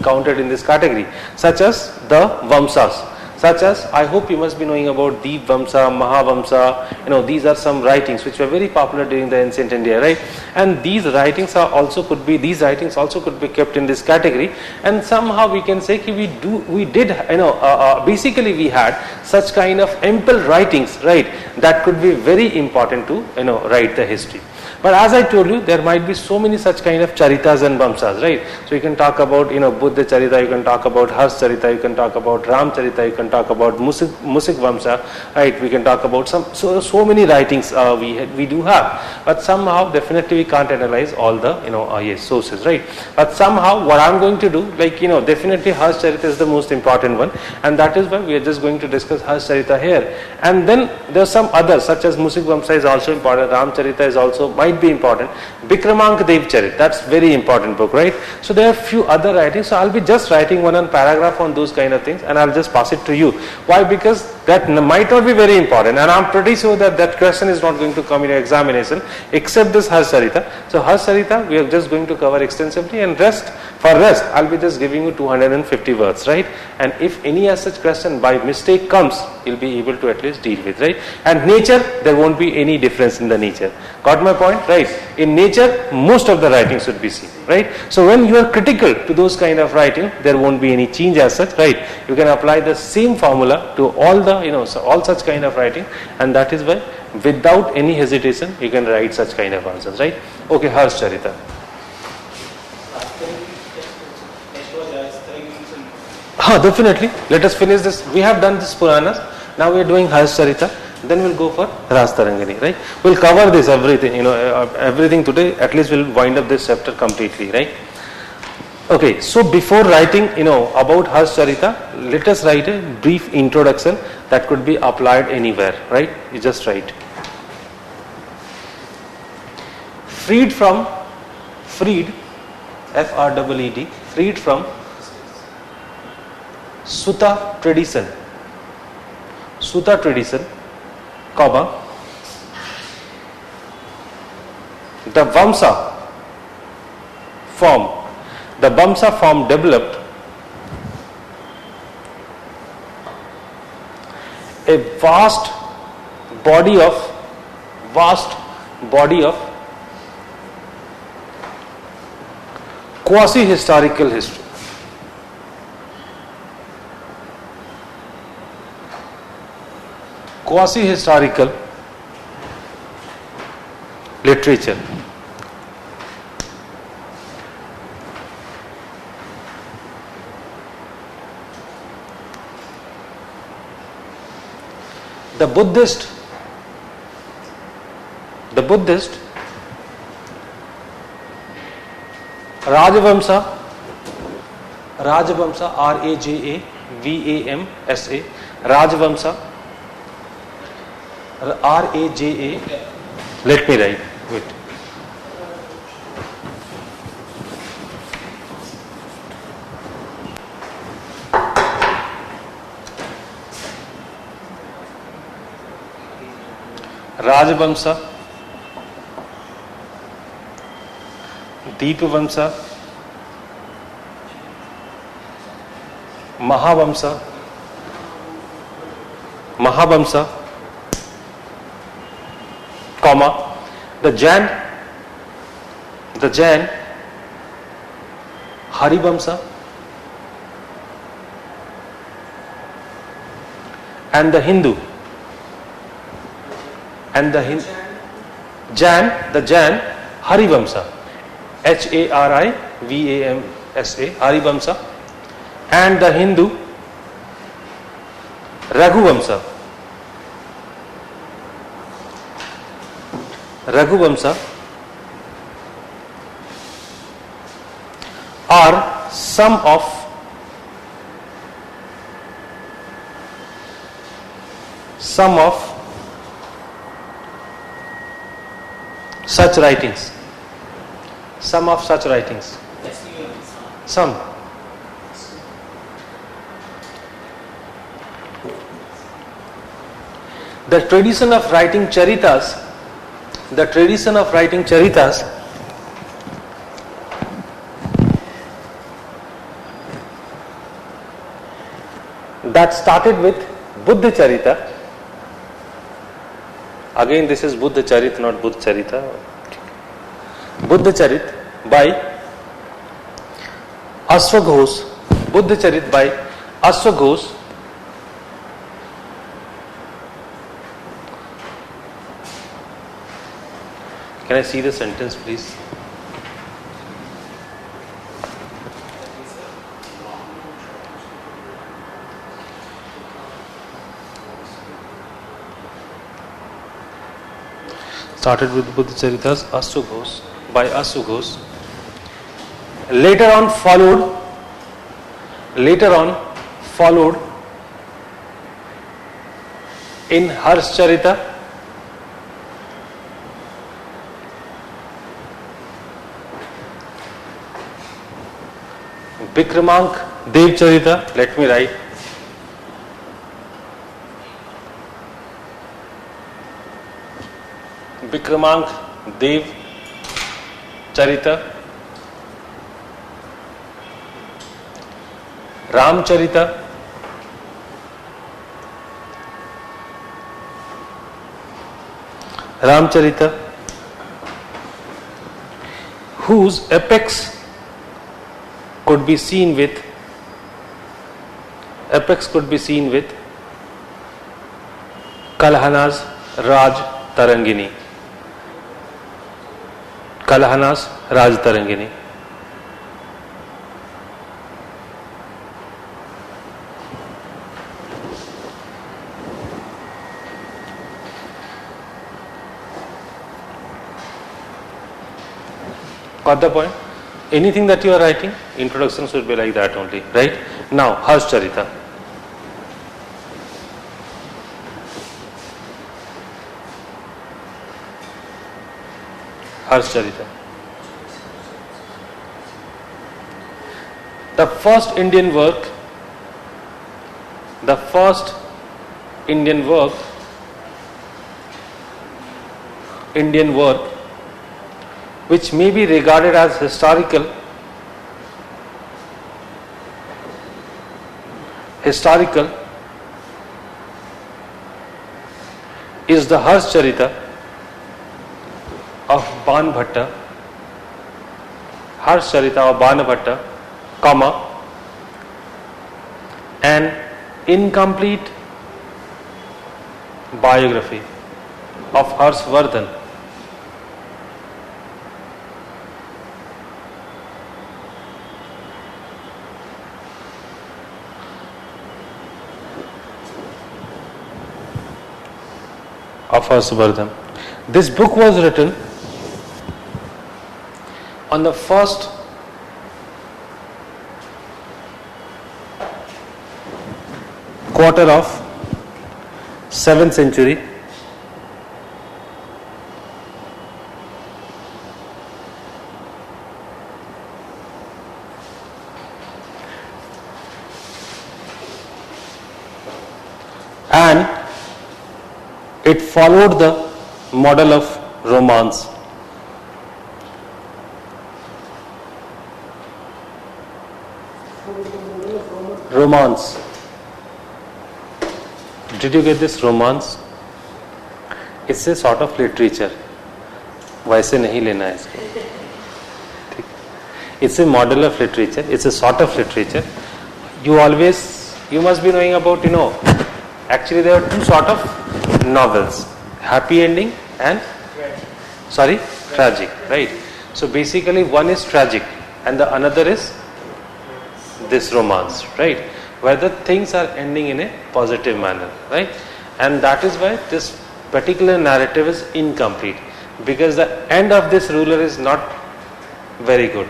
counted in this category, such as the Vamsas. Such as, I hope you must be knowing about Deep Vamsa, Mahavamsa. These are some writings which were very popular during the ancient India, right? And these writings also could be kept in this category. And somehow we can say basically we had such kind of ample writings, right? That could be very important to write the history. But as I told you, there might be so many such kind of charitas and vamsas, right? So you can talk about Buddha Charita, you can talk about Harsh Charita, you can talk about Ram Charita, you can talk about Musik Vamsa, right? We can talk about so many writings we do have, but somehow definitely we can't analyze all the sources, right? But somehow what I'm going to do, definitely Harsh Charita is the most important one, and that is why we are just going to discuss Harsh Charita here. And then there are some others such as Musik Vamsa is also important, Ram Charita is also might be important, Bikramank Dev Charit, that's very important book, right? So there are few other writings, so I'll be just writing one paragraph on those kind of things and I'll just pass it to you. Why? Because that might not be very important, and I'm pretty sure that question is not going to come in your examination except this Harsh Charita. So Harsh Charita we are just going to cover extensively, and rest I'll be just giving you 250 words, right? And if any as such question by mistake comes, you'll be able to at least deal with, right? And nature, there won't be any difference in the nature. Got my point, right? In nature, most of the writing should be seen, right? So when you are critical to those kind of writing, there won't be any change as such, right? You can apply the same formula to all the all such kind of writing, and that is why without any hesitation you can write such kind of answers, right? Okay, Harsh Charita. Definitely. Let us finish this. We have done this Puranas. Now we are doing Harsh Charita. Then we'll go for Rajtaringini, right? We'll cover this everything, everything today. At least we'll wind up this chapter completely, right? Okay. So before writing, about Harsh Charita, let us write a brief introduction that could be applied anywhere, right? You just write. Freed, F-R-E-E-D, freed from Sutta tradition, comma, the Vamsa form developed a vast body of quasi-historical history. Quasi-historical literature. The Buddhist Rajavamsa, R-A-J-A-V-A-M-S-A, Rajavamsa, R-A-J-A, let me write, wait. Rajavamsa, Deepavamsa, Mahavamsa, comma, the Jain Harivamsa, and the Hindu Jain Harivamsa, Harivamsa, Harivamsa, and the Hindu Raghuvamsa are some of such writings. Some of such writings. Some. The tradition of writing Charitas, that started with Buddha Charita. Again, this is Buddha Charit, not Buddha Charita. Buddha Charit by Ashwaghosh. Buddha Charit by Ashwaghosh. Can I see the sentence, please? Started with Buddha Charitas, Ashwaghosh, by Ashwaghosh. Later on followed in Harsh Charita, Vikramank Dev Charita. Let me write. Vikramank Dev Charita, Ramcharita, whose apex could be seen with Kalhana's Rajtaringini. Got the point? Anything that you are writing, introduction should be like that only, right? Now, Harsh Charita. The first Indian work which may be regarded as historical is the Harsh Charita of Banbhatta, comma, an incomplete biography of Harshvardhan, This book was written on the first quarter of 7th century and it followed the model of romance. Did you get this? Romance. It's a sort of literature. वैसे नहीं लेना है इसको. It's a model of literature. It's a sort of literature. You must be knowing about, actually there are two sort of novels. Happy ending and tragic, right? So basically one is tragic and the another is this romance, right? Where the things are ending in a positive manner, right? And that is why this particular narrative is incomplete, because the end of this ruler is not very good.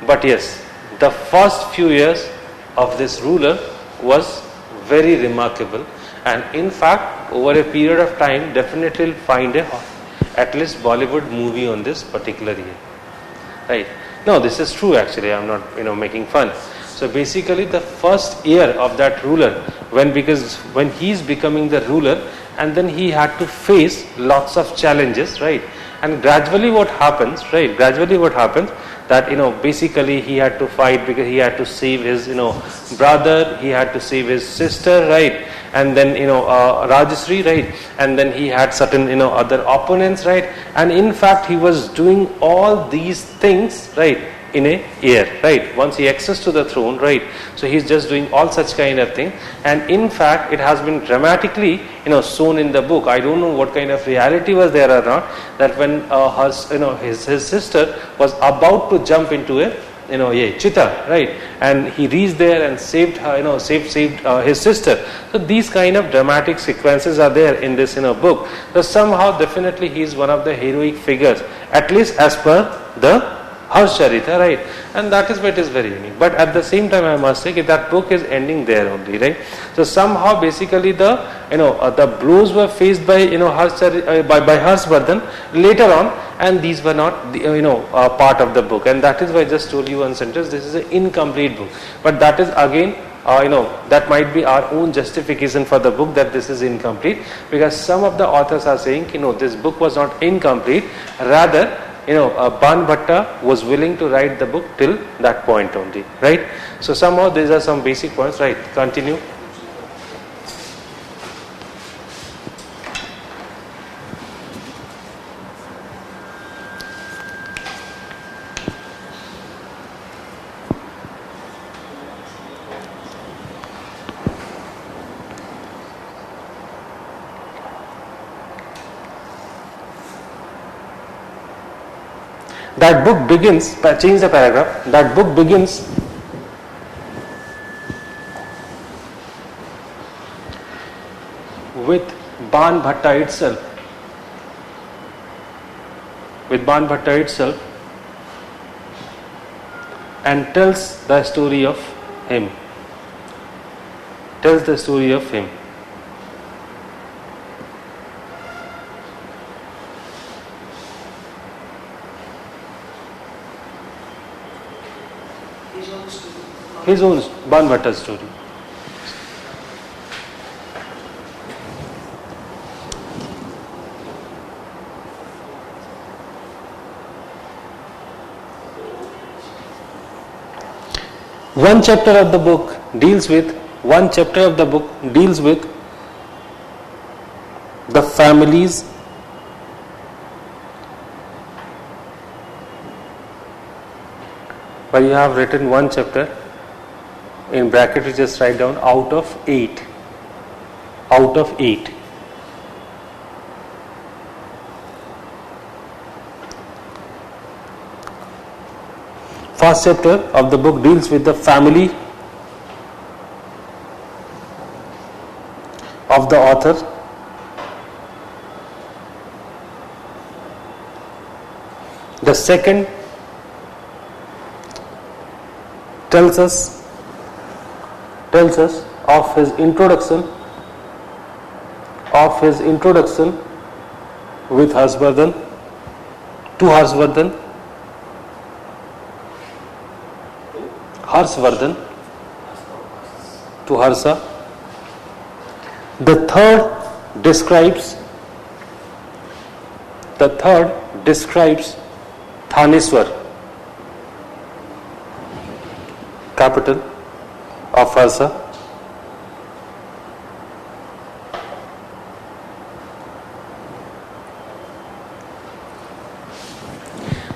But yes, the first few years of this ruler was very remarkable, and in fact over a period of time definitely will find at least Bollywood movie on this particular year. Right? No, this is true actually. I'm not making fun. So basically, the first year of that ruler, when he's becoming the ruler, and then he had to face lots of challenges, right? And gradually what happens, right? Gradually what happens that basically he had to fight because he had to save his brother, he had to save his sister, right? And then Rajasri, right? And then he had certain other opponents, right? And in fact he was doing all these things, right, in a year, right? Once he access to the throne, right? So he's just doing all such kind of thing, and in fact it has been dramatically shown in the book. I don't know what kind of reality was there or not, that when his sister was about to jump into a Chita, right? And he reached there and saved her, saved his sister. So these kind of dramatic sequences are there in this book. So somehow definitely he is one of the heroic figures, at least as per the Charita, right? And that is why it is very unique. But at the same time, I must say that book is ending there only, right? So somehow, basically, the blows were faced by by Harshvardhan later on, and these were not part of the book. And that is why I just told you one sentence. This is an incomplete book. But that is again. That might be our own justification for the book, that this is incomplete, because some of the authors are saying this book was not incomplete, rather Ban Bhatta was willing to write the book till that point only, right? So somehow these are some basic points, right? Continue. That book begins, change the paragraph, that book begins with Ban Bhatta itself. And tells the story of him. His own Ban Bhatta's story. One chapter of the book deals with the families but you have written one chapter in bracket, you just write down out of 8. First chapter of the book deals with the family of the author. The second tells us of his introduction with Harshvardhan to Harsha. The third describes Thaneswar, capital of Harsha.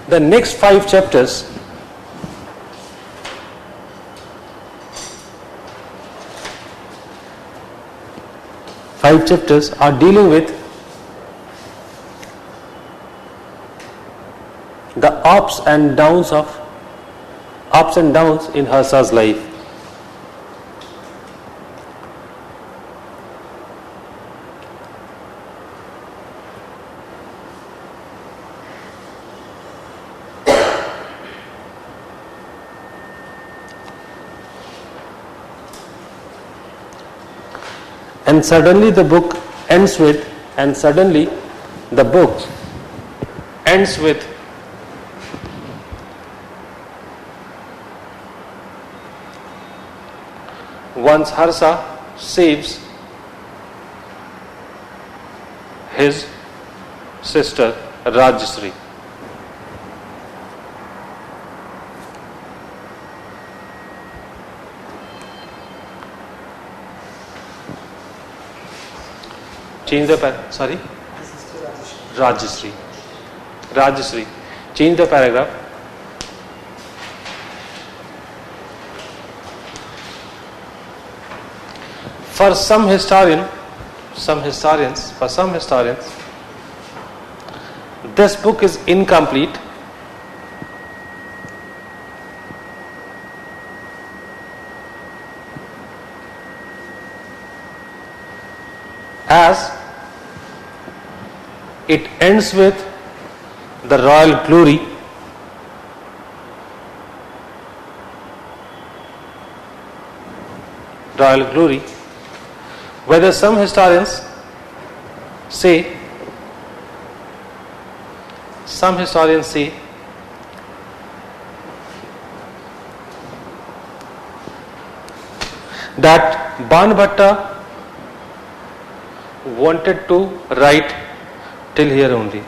The next 5 chapters are dealing with the ups and downs in Harsha's life. And suddenly the book ends with, and suddenly the book ends with once Harsa saves his sister Rajshri. Change the sorry? Rajshri. Rajshri. Change the paragraph. For some historians, this book is incomplete as it ends with the royal glory whether some historians say that Banbhatta wanted to write till here only.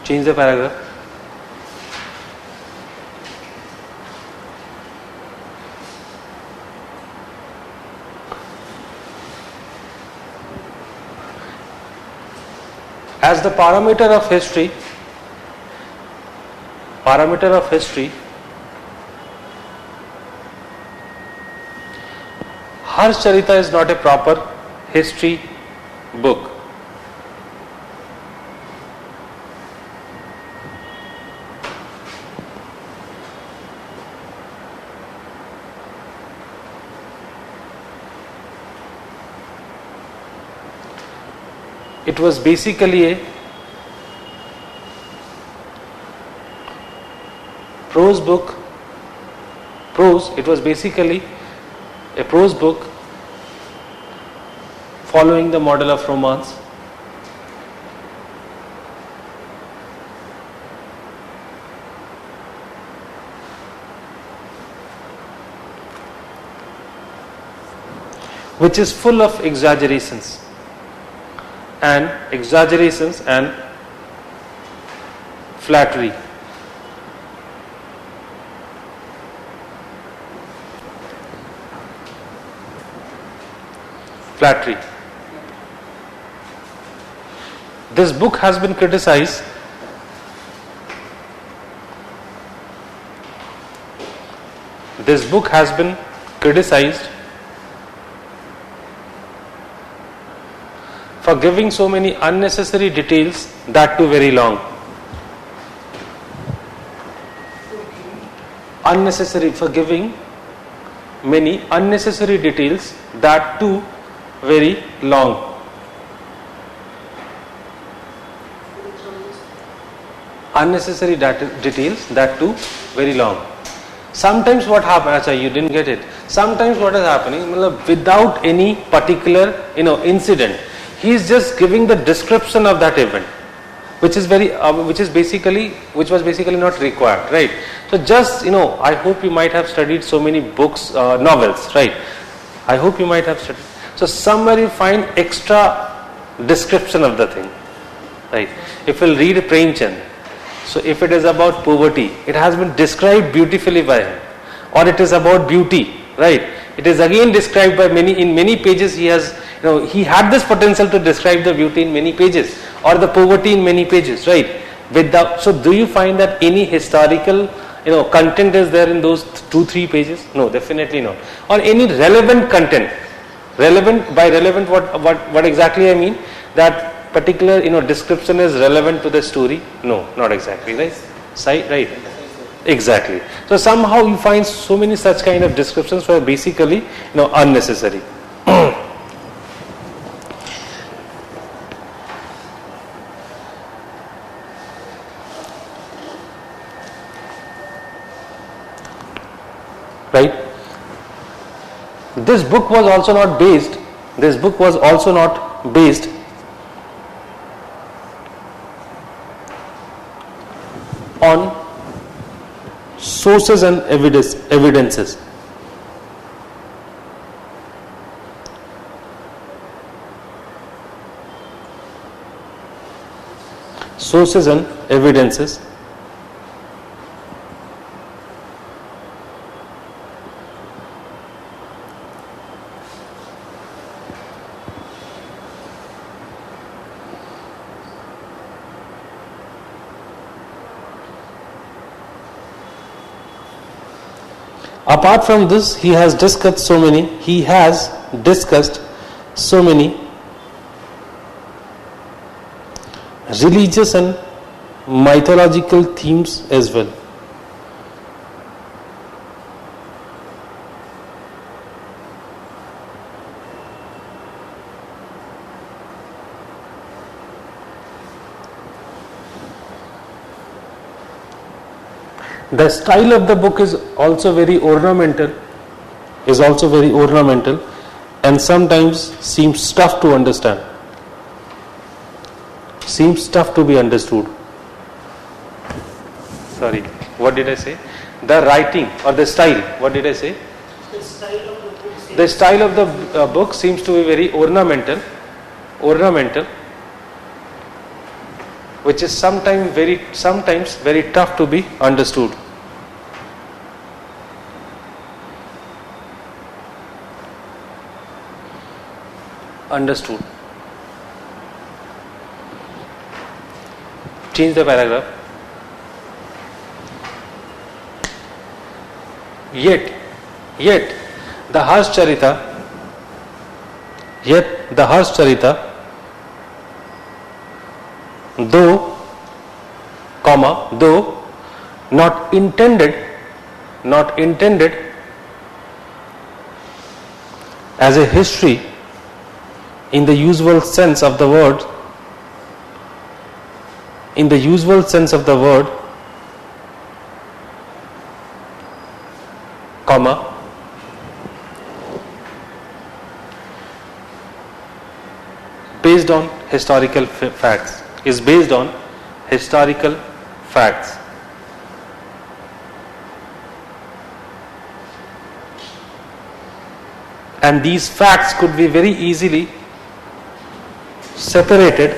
Change the paragraph. As the parameter of history, Charita is not a proper history book. It was basically a prose book. It was basically a prose book following the model of romance. Which is full of exaggerations and flattery. This book has been criticized for giving so many unnecessary details, that too very long. For giving many unnecessary details, that too very long. Unnecessary details, that too very long. Sometimes what happens, you didn't get it. Sometimes what is happening, without any particular incident, he is just giving the description of that event, which was basically not required, right? So just I hope you might have studied so many books, novels, right? I hope you might have studied. So somewhere you find extra description of the thing, right? If you'll read Premchand, so if it is about poverty, it has been described beautifully by him, or it is about beauty, right? It is again described by in many pages. He had this potential to describe the beauty in many pages, or the poverty in many pages, right? So do you find that any historical content is there in those 2-3 pages? No, definitely not. Or any relevant content. By relevant, what exactly I mean? That particular description is relevant to the story? No, not exactly, right? Right. Exactly. So somehow you find so many such kind of descriptions were basically unnecessary. this book was also not based on sources and evidences. Sources and evidences. Apart from this, he has discussed so many religious and mythological themes as well. The style of the book is also very ornamental, and sometimes seems tough to understand, seems tough to be understood. Sorry, what did I say? The writing or the style, what did I say? The style of the book. The style of the book seems to be very ornamental, which is sometimes very tough to be understood. Change the paragraph. Yet the Harsh Charita, though not intended as a history in the usual sense of the word, based on historical facts, is based on historical facts. And these facts could be very easily separated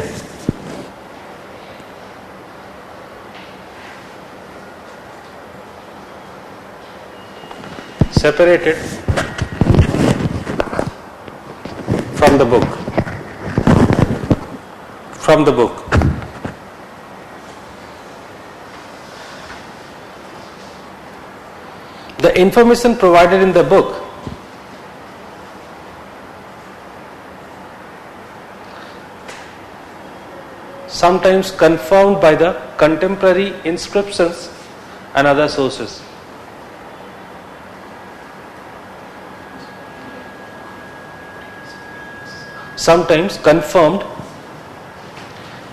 from the book. The information provided in the book sometimes confirmed by the contemporary inscriptions and other sources. Sometimes confirmed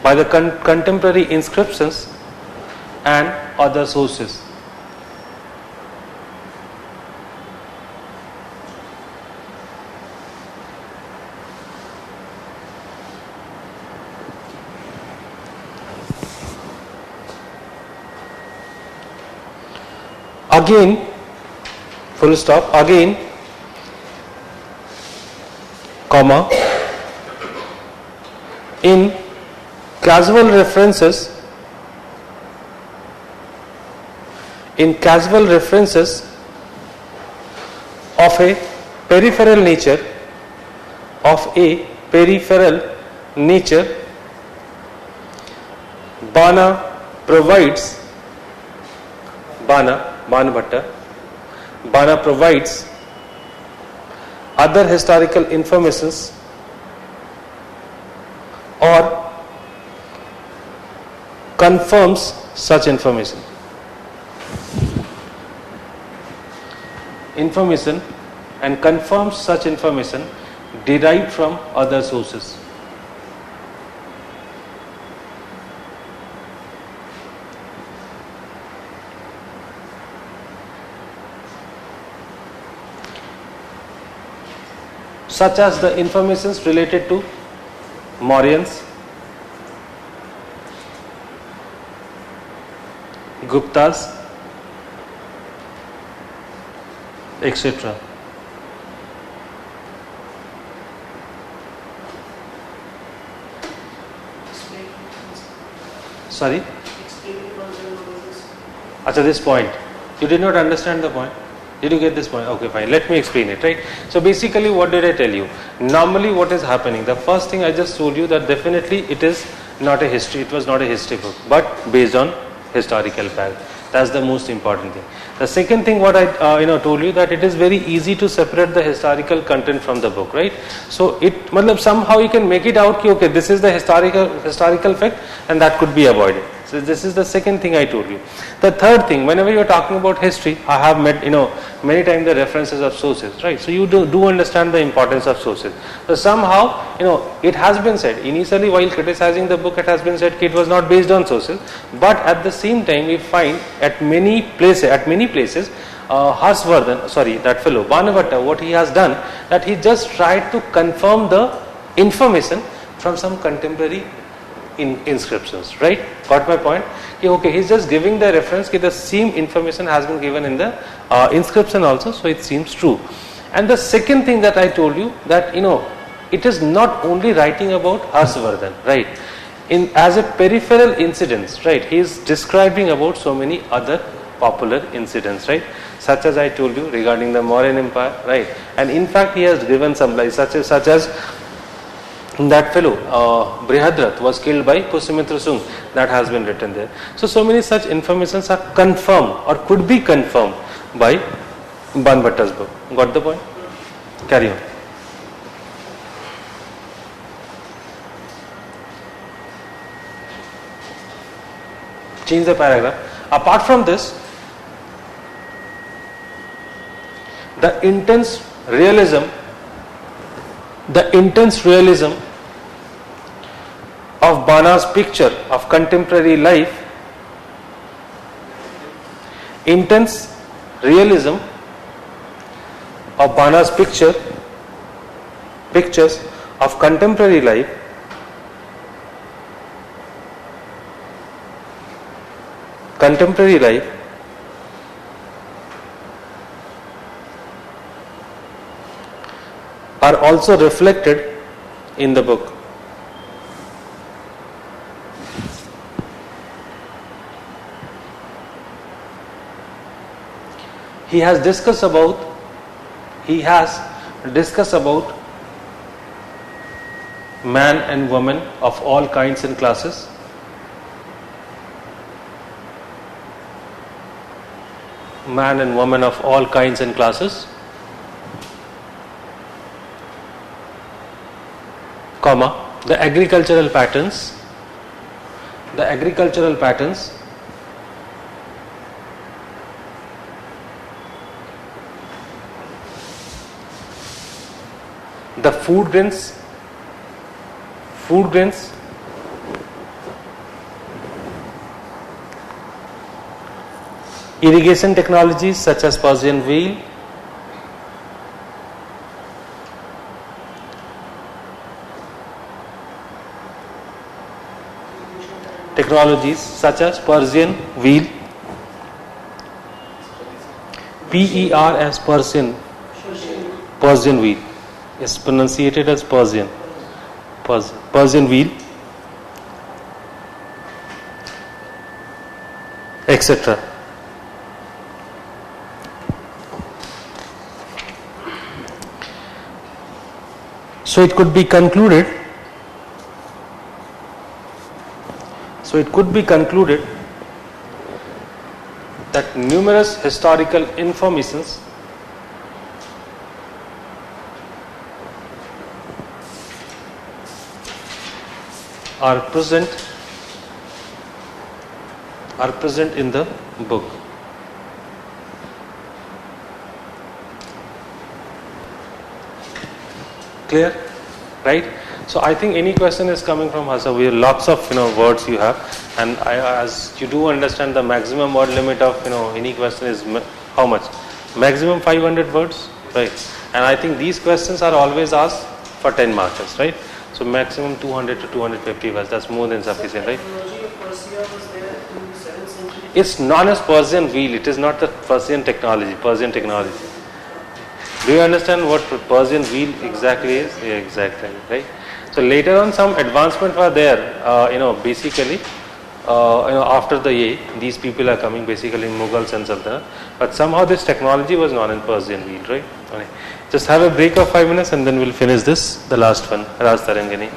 by the contemporary inscriptions and other sources. Again, full stop, again, comma, in casual references of a peripheral nature, Bana provides other historical informations or confirms such information and confirms such information derived from other sources. such as the informations related to Mauryans, Guptas, etc. Sorry? At this point, you did not understand the point. Did you get this point? Okay, fine. Let me explain it, right? So basically, what did I tell you? Normally, what is happening? The first thing I just told you that definitely it is not a history. It was not a history book, but based on historical fact. That's the most important thing. The second thing, what I told you, that it is very easy to separate the historical content from the book, right? So somehow you can make it out. Okay, this is the historical fact, and that could be avoided. So this is the second thing I told you. The third thing, whenever you are talking about history, I have met many times the references of sources, right? So you do understand the importance of sources. So somehow it has been said initially while criticizing the book, it has been said it was not based on sources, but at the same time we find at many places that fellow Banavatta, what he has done, that he just tried to confirm the information from some contemporary inscriptions, right? Got my point? Okay, he's just giving the reference. The same information has been given in the inscription also, so it seems true. And the second thing that I told you, that it is not only writing about Harshavardhan, right? As a peripheral incidents, right? He is describing about so many other popular incidents, right? Such as I told you regarding the Mauryan Empire, right? And in fact, he has given some like such as that fellow Brihadrat was killed by Pushyamitra Sung, that has been written there. So many such informations are confirmed or could be confirmed by Banavatta's book. Got the point? Carry on. Change the paragraph. Apart from this, the intense realism of Bana's picture of contemporary life, intense realism of Bana's pictures of contemporary life are also reflected in the book. He has discussed about man and woman of all kinds and classes, man and woman of all kinds and classes, comma, the agricultural patterns the food grains, irrigation technologies such as Persian wheel, PER as Persian wheel is pronunciated as Persian wheel, etc. So it could be concluded that numerous historical informations are present in the book. Clear? Right? So I think any question is coming from Hasa. We have lots of words you have, and as you do understand, the maximum word limit of any question is how much? Maximum 500 words. right? And I think these questions are always asked for 10 markers, right? So maximum 200 to 250 words, that's more than sufficient, right? Technology of Persia was there in the 7th century. It's known as Persian wheel, it is not the Persian technology, Persian technology. Do you understand what Persian wheel exactly is? Yeah, exactly, right? So later on some advancement were there, basically, after the Ye, these people are coming basically in Mughals and Sultanate, but somehow this technology was known in Persian wheel, right? Okay. Just have a break of 5 minutes and then we'll finish this, the last one, Rajtaringini.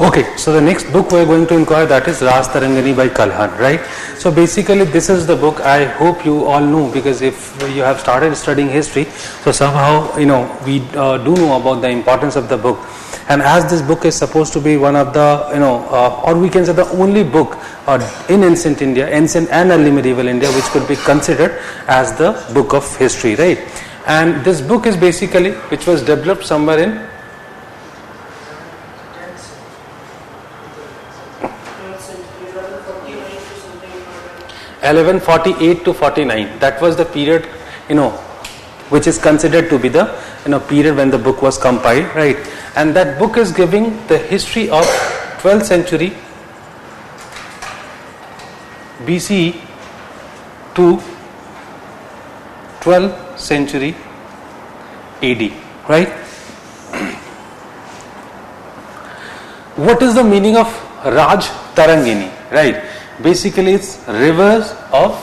Okay, so the next book we're going to inquire, that is Rajtaringini by Kalhan, right? So basically this is the book I hope you all know, because if you have started studying history, so somehow we do know about the importance of the book. And as this book is supposed to be one of the or we can say the only book in ancient India, ancient and early medieval India, which could be considered as the book of history, right? And this book is basically, which was developed somewhere in 1148 to 49. That was the period, which is considered to be the period when the book was compiled, right? And that book is giving the history of 12th century BCE to 12th century AD, right? What is the meaning of Rajtaringini, right? Basically it's rivers of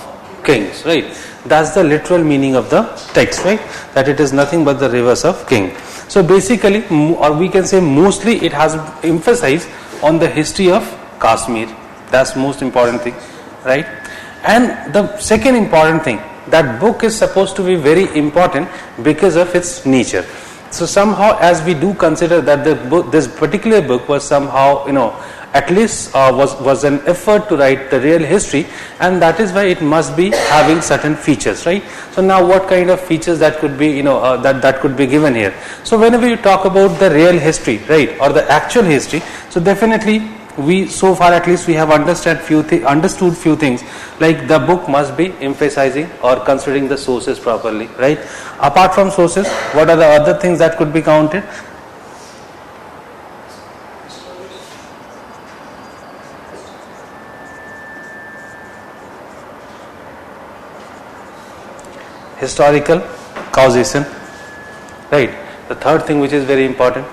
kings, right? That's the literal meaning of the text, right? That it is nothing but the rivers of king. So basically, or we can say mostly, it has emphasized on the history of Kashmir. That's most important thing, right? And the second important thing, that book is supposed to be very important because of its nature. So somehow, as we do consider that this particular book was somehow, at least was an effort to write the real history, and that is why it must be having certain features, right? So now what kind of features that could be, that could be given here? So whenever you talk about the real history, right, or the actual history, so definitely so far at least we have understood few things, like the book must be emphasizing or considering the sources properly, right? Apart from sources, what are the other things that could be counted? Historical causation, right? The third thing which is very important,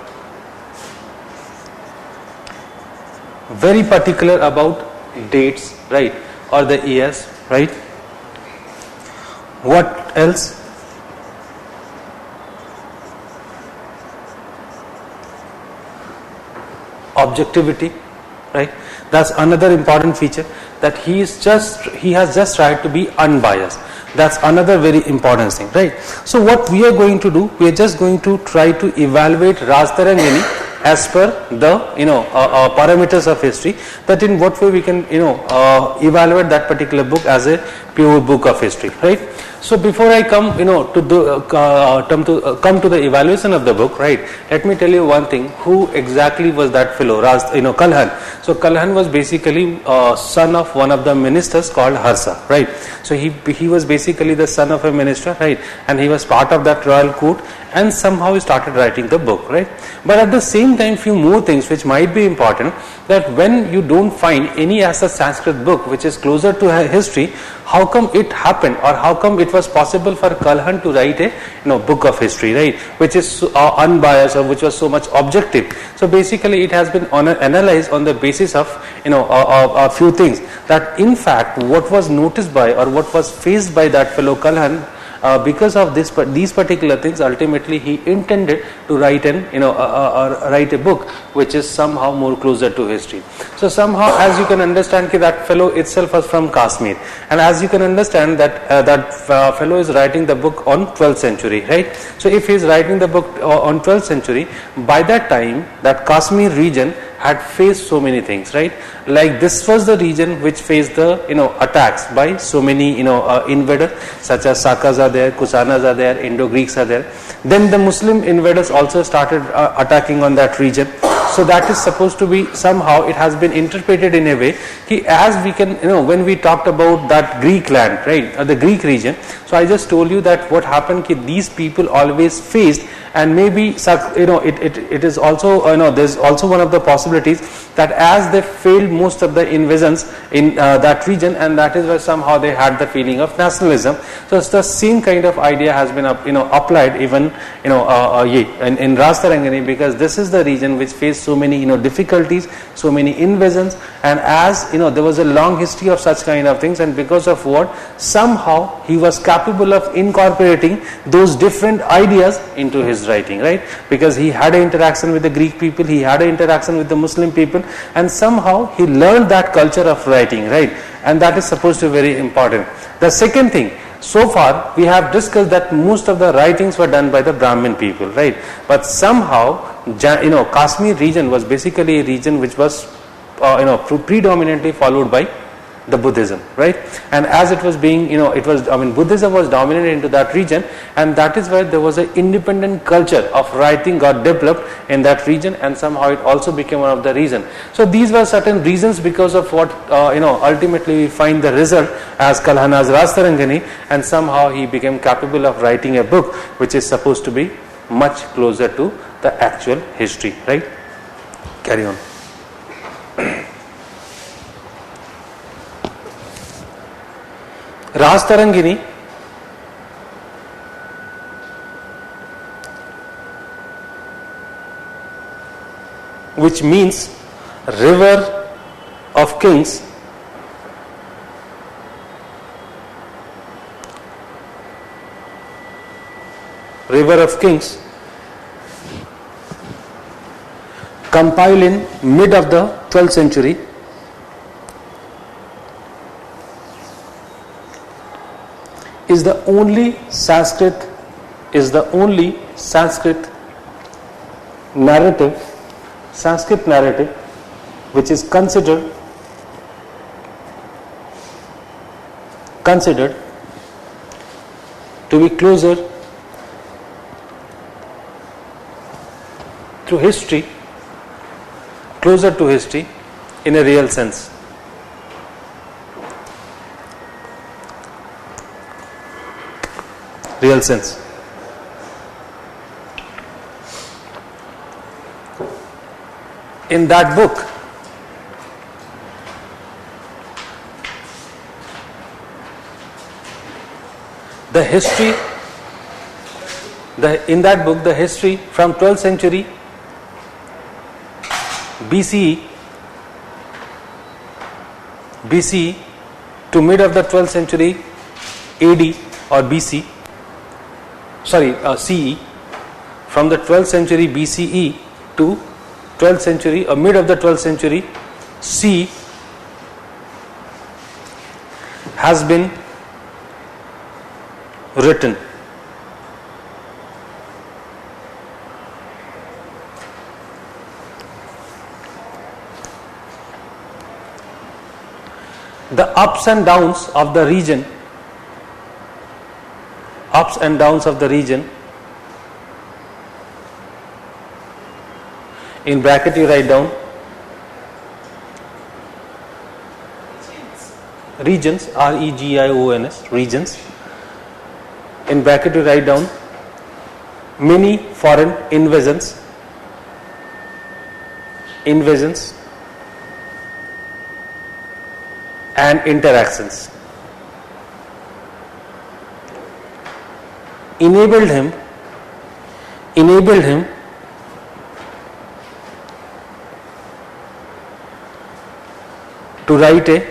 very particular about dates, right, or the years, right? What else? Objectivity, right? That's another important feature, that he has just tried to be unbiased. That's another very important thing, right? So what we are going to do, we are just going to try to evaluate Rajtaringini as per the parameters of history, that in what way we can evaluate that particular book as a pure book of history, right? So before I come come to the evaluation of the book, right, let me tell you one thing. Who exactly was that fellow, Kalhan? So Kalhan was basically son of one of the ministers called Harsa, right? So he was basically the son of a minister, right, and he was part of that royal court, and somehow he started writing the book, right? But at the same time, few more things which might be important, that when you don't find any as a Sanskrit book which is closer to history, how come it happened, or how come it was possible for Kalhan to write a book of history, right, which is unbiased, or which was so much objective? So basically it has been analyzed on the basis of a few things, that in fact what was noticed by, or what was faced by that fellow Kalhan, because of these particular things, ultimately he intended to write write a book which is somehow more closer to history. So somehow, as you can understand, that fellow itself was from Kashmir, and as you can understand that fellow is writing the book on 12th century, right? So if he is writing the book on 12th century, by that time that Kashmir region had faced so many things, right? Like this was the region which faced the attacks by so many invaders, such as Sakas are there, Kusanas are there, Indo-Greeks are there. Then the Muslim invaders also started attacking on that region. So that is supposed to be, somehow it has been interpreted in a way, as we can, when we talked about that Greek land, right, the Greek region. So I just told you that what happened, these people always faced, and maybe it is also there's also one of the possibilities that as they failed most of the invasions in that region, and that is why somehow they had the feeling of nationalism. So it's the same kind of idea has been applied even in Rajtaringini, because this is the region which faced faced so many difficulties, so many invasions, and as there was a long history of such kind of things, and because of what, somehow he was capable of incorporating those different ideas into his writing, right? Because he had an interaction with the Greek people, he had an interaction with the Muslim people, and somehow he learned that culture of writing, right? And that is supposed to be very important. The second thing, so far we have discussed that most of the writings were done by the Brahmin people, right? But somehow Kashmir region was basically a region which was predominantly followed by the Buddhism, right? And as it was being, Buddhism was dominant into that region, and that is why there was an independent culture of writing got developed in that region, and somehow it also became one of the reasons. So these were certain reasons because of what, ultimately we find the result as Kalhana's Rajtaringini, and somehow he became capable of writing a book which is supposed to be much closer to the actual history, right? Carry on. Rajtaringini which means river of kings, compiled in mid of the 12th century, is the only Sanskrit narrative which is considered to be closer to history in a real sense. In that book, the history from 12th century BCE to mid of the 12th century AD or CE, from the 12th century BCE to 12th century or mid of the 12th century CE has been written. The ups and downs of the region, in bracket you write down regions, REGIONS, regions. In bracket you write down many foreign invasions and interactions enabled him to write a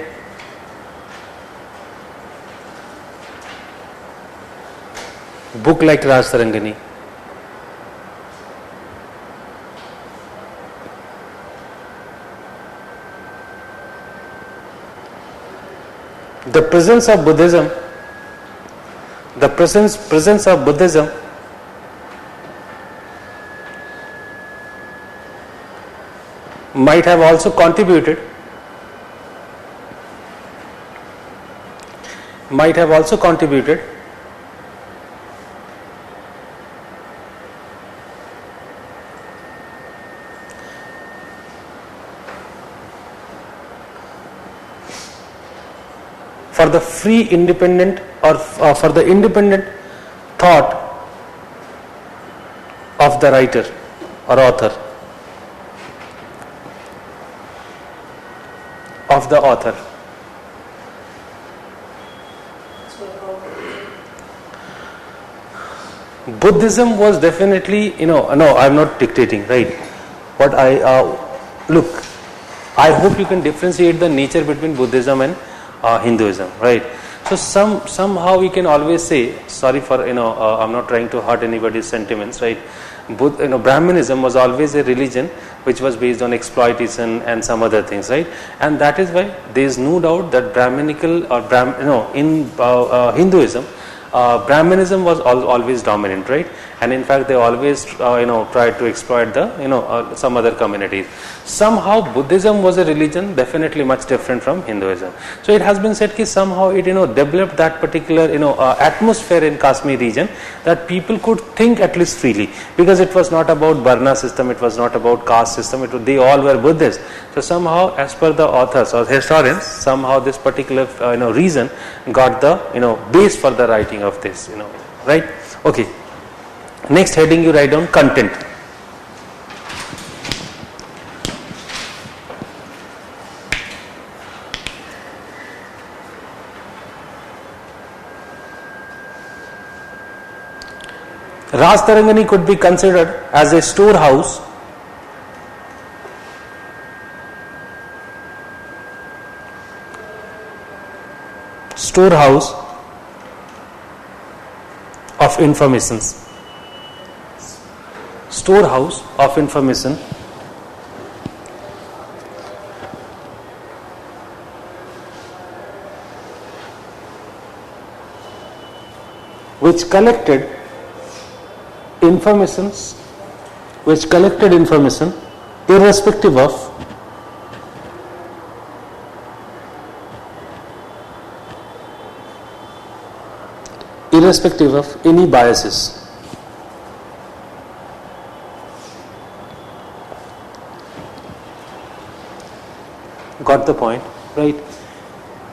book like Rajtaringini. The presence of Buddhism might have also contributed for the free independent or for the independent thought of the writer or author, Buddhism was definitely, no, I'm not dictating, right? what I look. I hope you can differentiate the nature between Buddhism and Hinduism, right? So somehow we can always say, sorry for I'm not trying to hurt anybody's sentiments, right? Brahmanism was always a religion which was based on exploitation and some other things, right? And that is why there is no doubt that Brahminical or in Hinduism, Brahmanism was always dominant, right? And in fact, they always tried to exploit the some other communities. Somehow Buddhism was a religion definitely much different from Hinduism. So it has been said that somehow it developed that particular atmosphere in Kashmir region that people could think at least freely, because it was not about Varna system, it was not about caste system, they all were Buddhists. So somehow, as per the authors or historians, somehow this particular reason got the base for the writing of this, right? Okay. Next heading you write down content. Rajtaringini could be considered as a storehouse of informations. Storehouse of information which collected information irrespective of any biases. Got the point, right?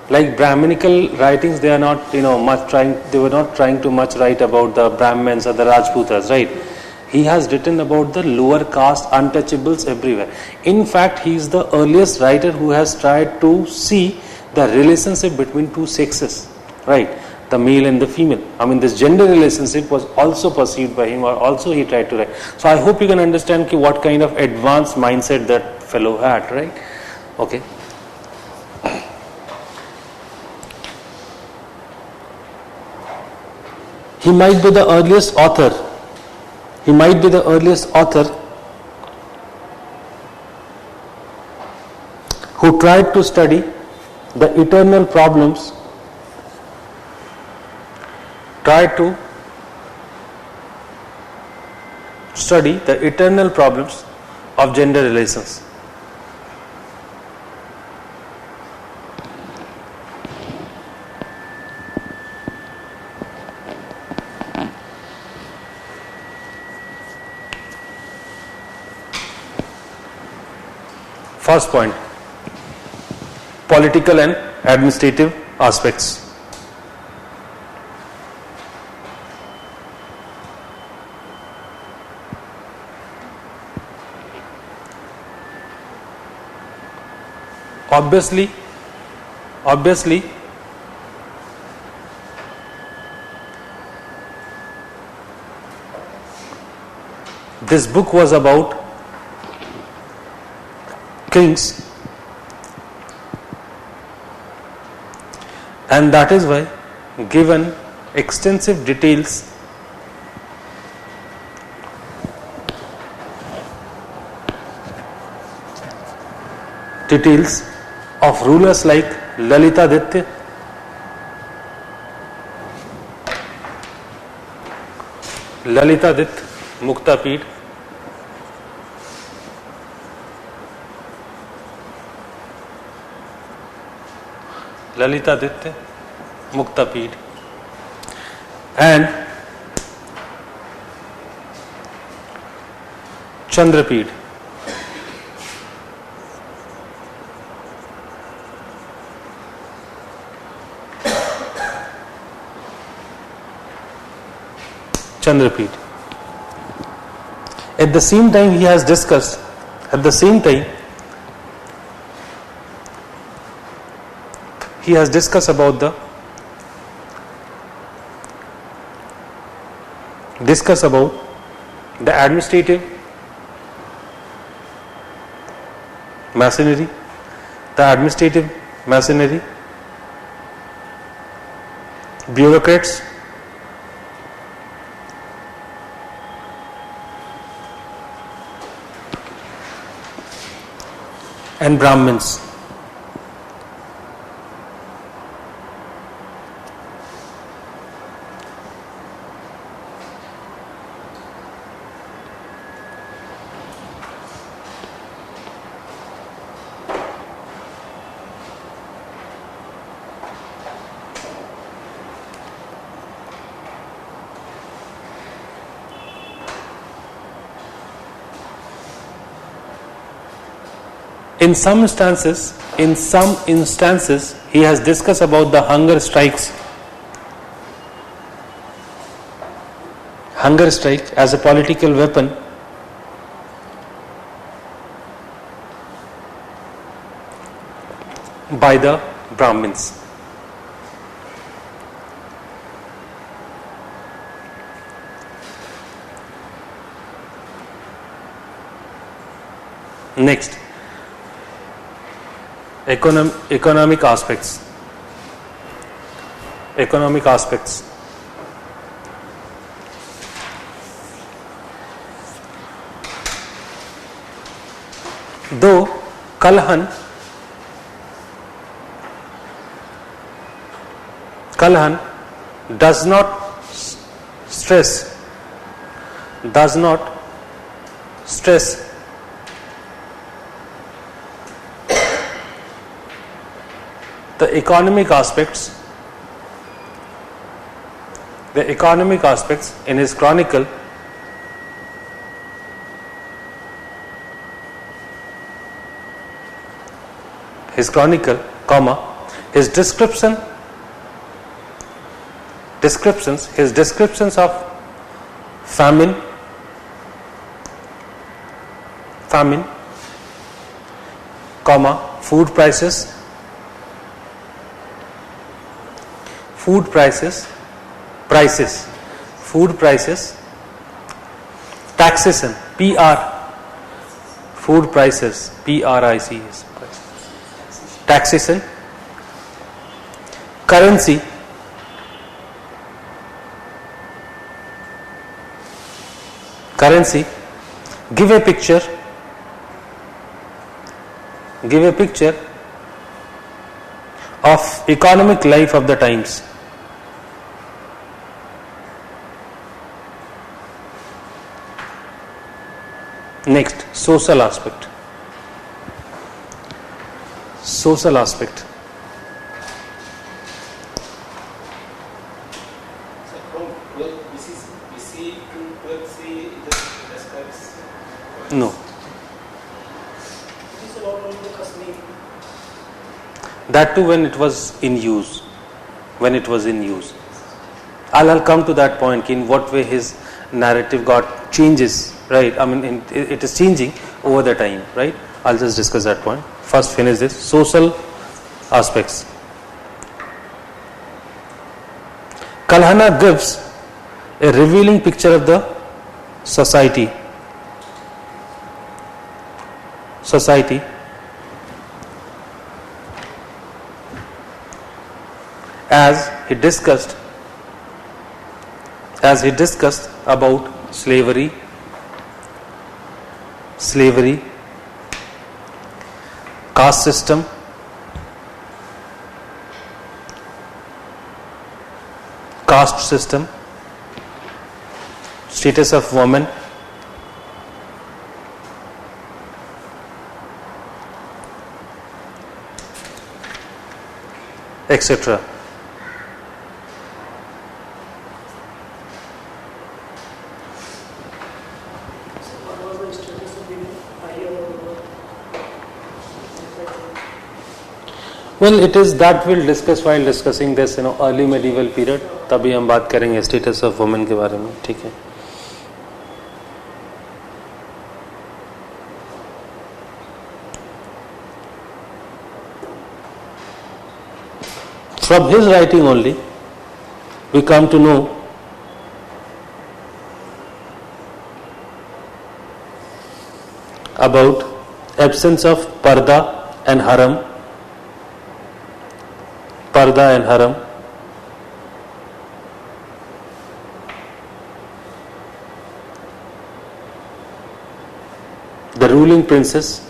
Like Brahminical writings, they are not they were not trying to much write about the Brahmins or the Rajputas, right? He has written about the lower caste untouchables everywhere. In fact, he is the earliest writer who has tried to see the relationship between two sexes, right? The male and the female. I mean, this gender relationship was also perceived by him, or also he tried to write. So I hope you can understand what kind of advanced mindset that fellow had, right? Okay. He might be the earliest author. Who tried to study the eternal problems. Of gender relations. First point, political and administrative aspects. Obviously, this book was about kings, and that is why given extensive details of rulers like Lalitaditya, Muktapid, Lalitaditya, Muktapid, and Chandrapid. At the same time, he has discussed, about the administrative machinery, the administrative machinery, bureaucrats, and Brahmins. In some instances, he has discussed about the hunger strike as a political weapon by the Brahmins. Next, economic aspects. Though Kalhan does not stress the economic aspects in his chronicle. His descriptions of famine, food prices, taxation, food prices, PRICS, taxation, currency, give a picture of economic life of the times. Next, social aspect. No. It is about only the Kashmir. That too when it was in use. I'll come to that point in what way his narrative got changes, right? I mean, it is changing over the time, right? I'll just discuss that point. First finish this. Social aspects. Kalhana gives a revealing picture of the society as he discussed about slavery, caste system, status of women, etc. What was the status of women earlier or Well, it is that we'll discuss while discussing this, early medieval period. तभी हम बात करेंगे status of women के बारे में, ठीक है? From his writing only, we come to know about absence of parda and haram, parda and haram, the ruling princess,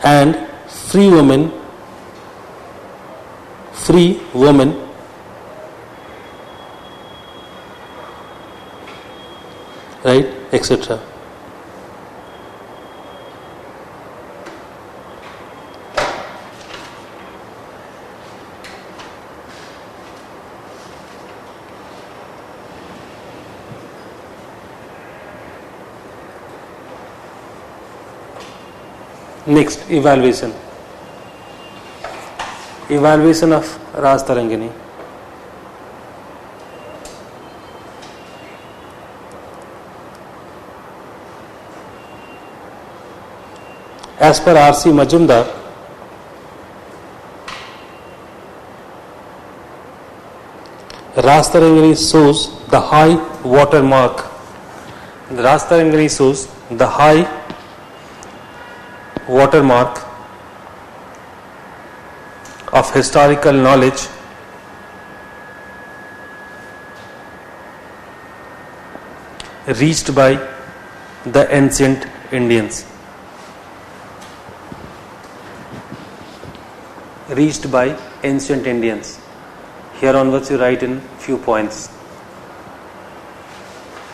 and free women, right, etc. Next, evaluation of Rajtaringini. As per R.C. Majumdar, Rajtaringini shows the high water mark. Rajtaringini shows the high watermark of historical knowledge reached by the ancient Indians. Reached by ancient Indians. Here onwards you write in few points.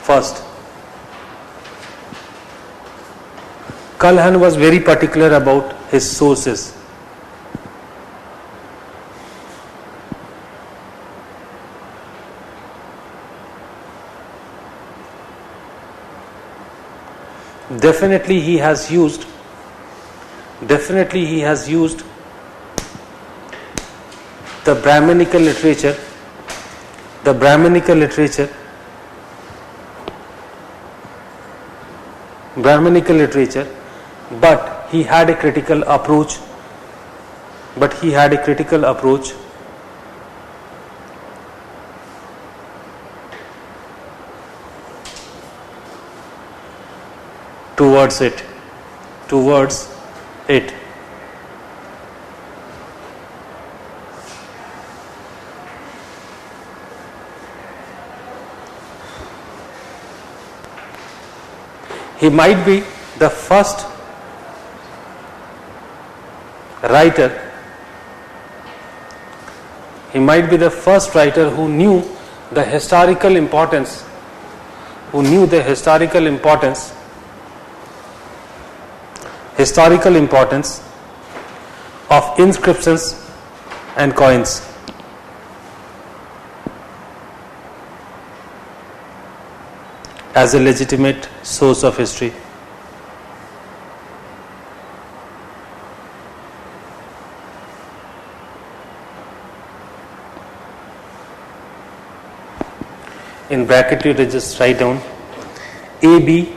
First, Kalhan was very particular about his sources. Definitely he has used the Brahminical literature, but he had a critical approach towards it. He might be the first writer who knew the historical importance of inscriptions and coins. As a legitimate source of history. In bracket you just write down A.B.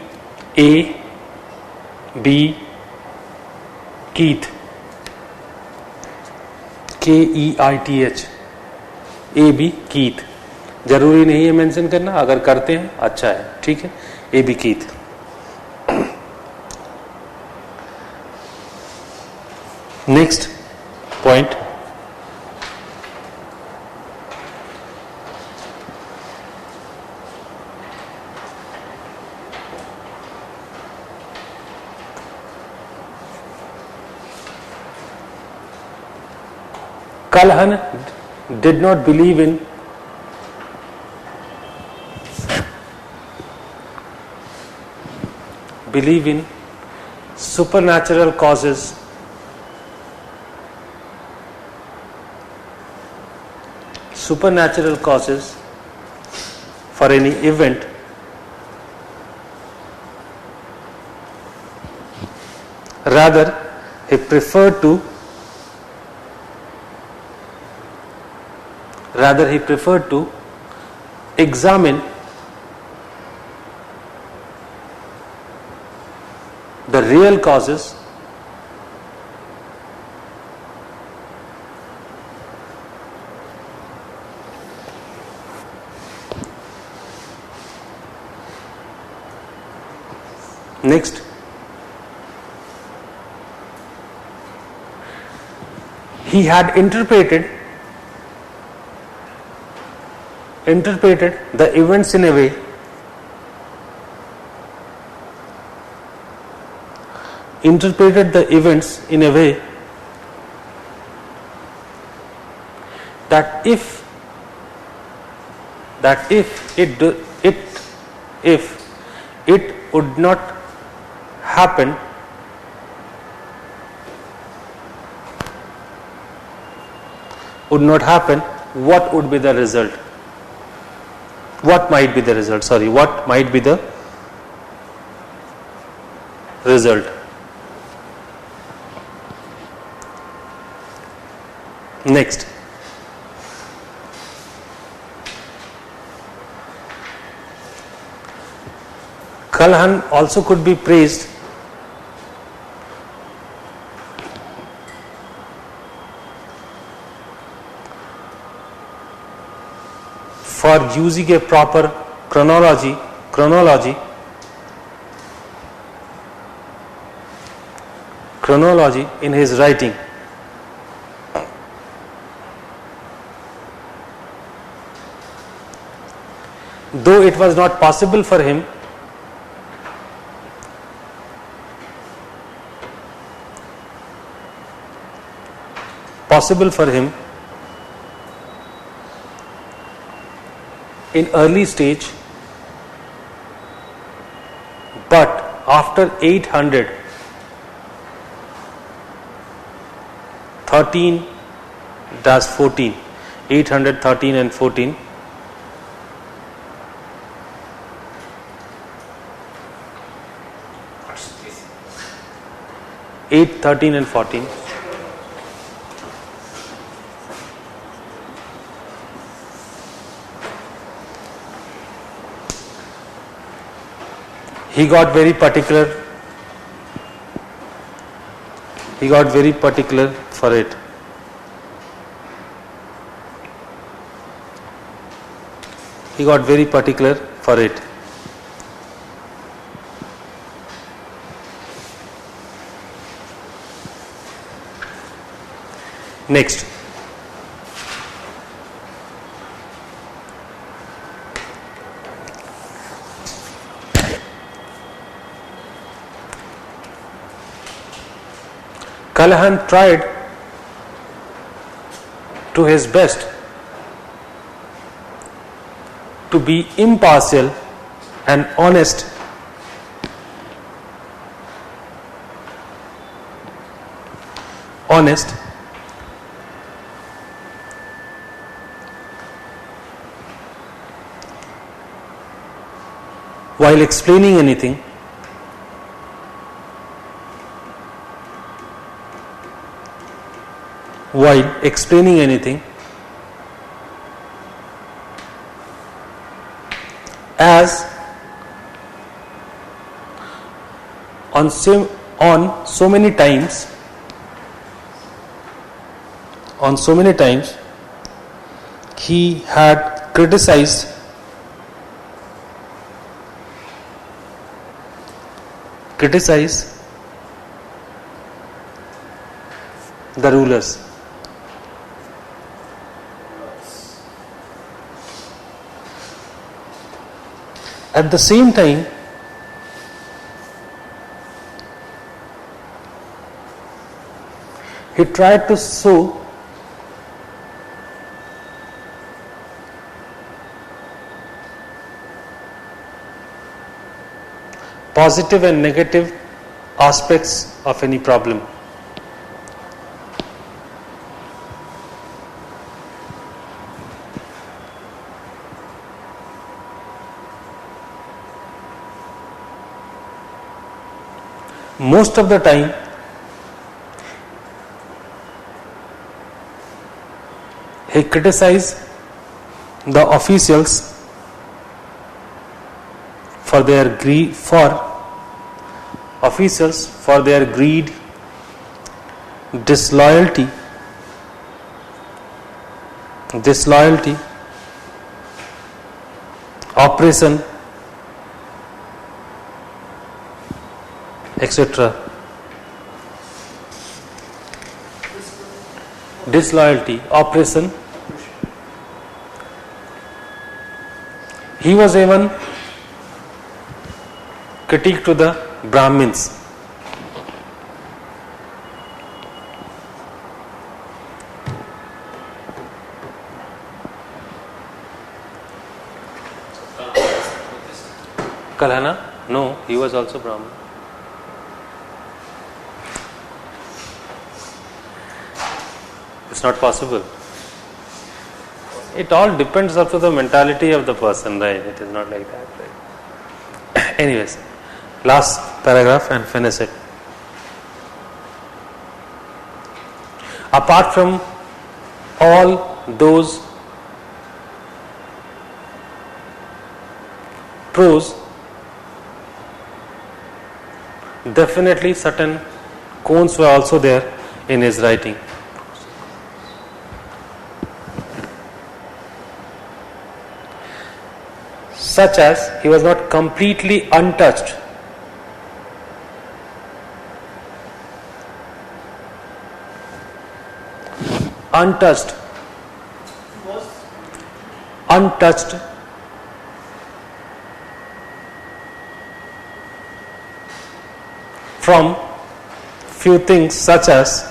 Keith, Keith, A.B. Keith. जरूरी नहीं है mention करना, अगर करते हैं अच्छा है, ठीक है. A.B. Keith. Next point. Kalhan did not believe in supernatural causes for any event, rather he preferred to examine the real causes Next, he had interpreted the events in a way that if it would not happen, what would be the result? What might be the result? Next, Kalhan also could be praised for using a proper chronology in his writing. Though it was not possible for him in early stage, but after 813 and 14, he got very particular for it. Next, Kalhan tried to his best to be impartial and honest while explaining anything, as on so many times he had criticized the rulers. At the same time, he tried to show positive and negative aspects of any problem. Most of the time, he criticized the officials for their greed, disloyalty, oppression, etc. Disloyalty, oppression. He was even critique to the Brahmins. Kalhana? No, he was also Brahmin. It's not possible. It all depends up to the mentality of the person, right? It is not like that, right? Anyways, last paragraph and finish it. Apart from all those pros, definitely certain cons were also there in his writing. Such as he was not completely untouched. Untouched from few things such as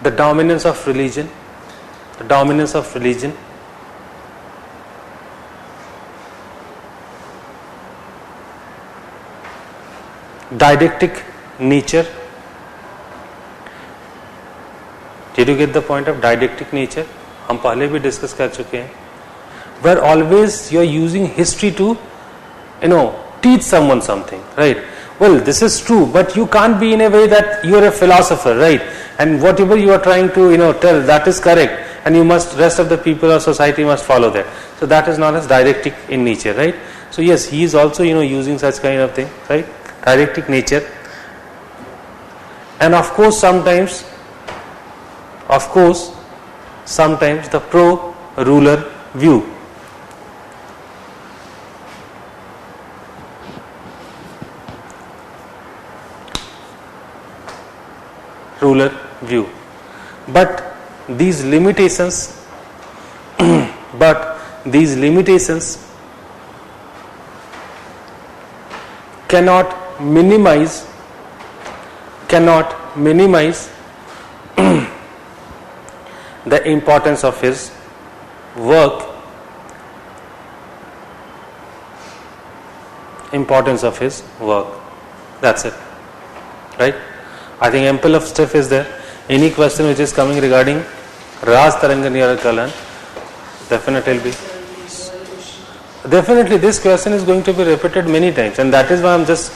the dominance of religion, didactic nature. Did you get the point of didactic nature? हम पहले भी discuss कर चुके हैं. Where always you are using history to, teach someone something, right? Well, this is true, but you can't be in a way that you are a philosopher, right? And whatever you are trying to, tell, that is correct, and you must, rest of the people or society must follow that. So that is known as didactic in nature, right? So yes, he is also, using such kind of thing, right? Didactic nature. And of course, sometimes the pro-ruler view. Ruler view. But these limitations cannot minimize the importance of his work, That's it, right? I think ample of stuff is there. Any question which is coming regarding Rajtaringini or Kalhan, definitely this question is going to be repeated many times, and that is why I'm just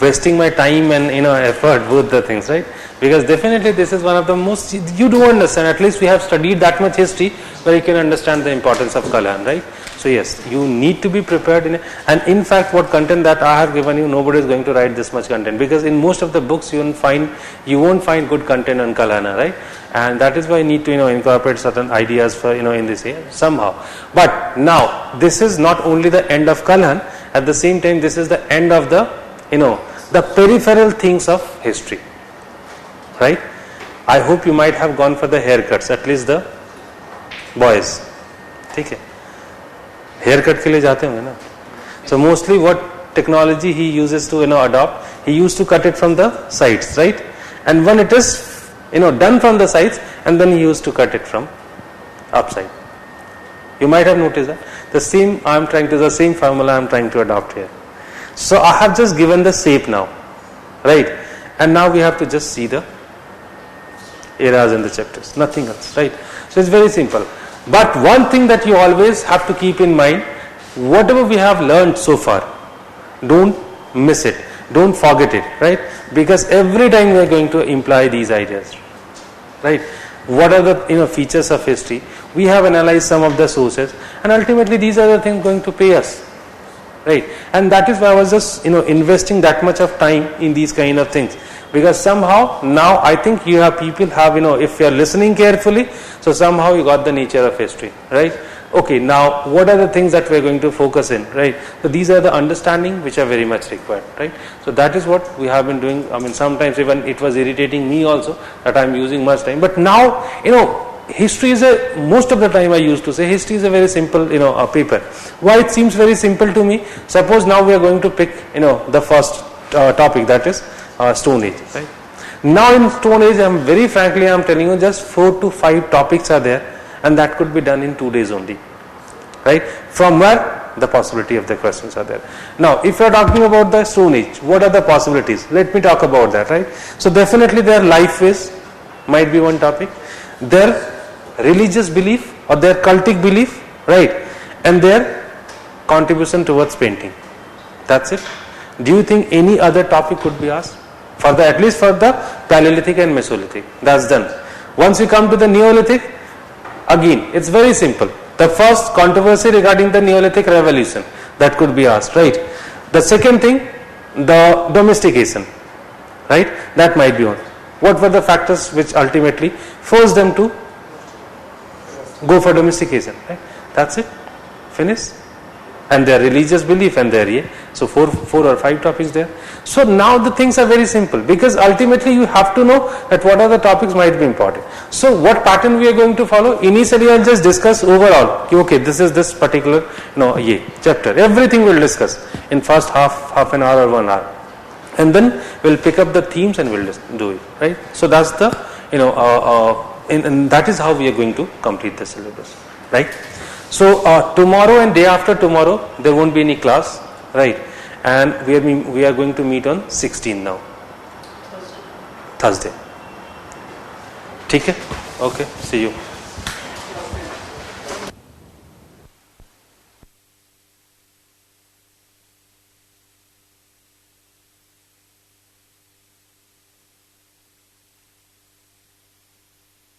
wasting my time and effort, both the things, right? Because definitely this is one of the most, you do understand, at least we have studied that much history where you can understand the importance of Kalhan, right? So yes, you need to be prepared and in fact what content that I have given you, nobody is going to write this much content, because in most of the books you won't find good content on Kalhana, right? And that is why you need to incorporate certain ideas for in this area somehow. But now this is not only the end of Kalhan, at the same time this is the end of the the peripheral things of history, right? I hope you might have gone for the haircuts, at least the boys. ठीक है, haircut के लिए जाते होंगे ना. So mostly what technology he uses to adopt, he used to cut it from the sides, right? And when it is done from the sides, and then he used to cut it from upside. You might have noticed that the same formula I am trying to adopt here. So I have just given the shape now, right? And now we have to just see the eras in the chapters, nothing else, right? So it's very simple. But one thing that you always have to keep in mind, whatever we have learned so far, don't miss it, don't forget it, right? Because every time we are going to imply these ideas, right? What are the features of history? We have analyzed some of the sources, and ultimately these are the things going to pay us, right? And that is why I was just investing that much of time in these kind of things, because somehow now I think you have people have if you are listening carefully, so somehow you got the nature of history, right? Okay, now what are the things that we are going to focus in, right? So these are the understanding which are very much required, right? So that is what we have been doing. I mean, sometimes even it was irritating me also that I am using much time, but now history is most of the time I used to say history is a very simple a paper. Why it seems very simple to me? Suppose now we are going to pick the first topic, that is Stone Age, right? Now in Stone Age, I am very frankly I am telling you, just 4 to 5 topics are there, and that could be done in 2 days only, right? From where the possibility of the questions are there. Now if you are talking about the Stone Age, what are the possibilities? Let me talk about that, right? So definitely their life phase might be one topic, their religious belief or their cultic belief, right? And their contribution towards painting. That's it. Do you think any other topic could be asked? For the, at least for the Paleolithic and Mesolithic, that's done. Once we come to the Neolithic, again it's very simple. The first controversy regarding the Neolithic revolution, that could be asked, right? The second thing, the domestication, right? That might be one. What were the factors which ultimately forced them to go for domestication, right? That's it. Finish. And their religious belief and their so 4 or 5 topics there. So now the things are very simple, because ultimately you have to know that what are the topics might be important. So what pattern we are going to follow? Initially I'll just discuss overall. Okay, this is this particular chapter. Everything we'll discuss in first half an hour or 1 hour. And then we'll pick up the themes and we'll do it, right? So that's the and that is how we are going to complete the syllabus, right? So tomorrow and day after tomorrow there won't be any class, right? And we are going to meet on 16 now, Thursday. ठीक है? Okay, see you.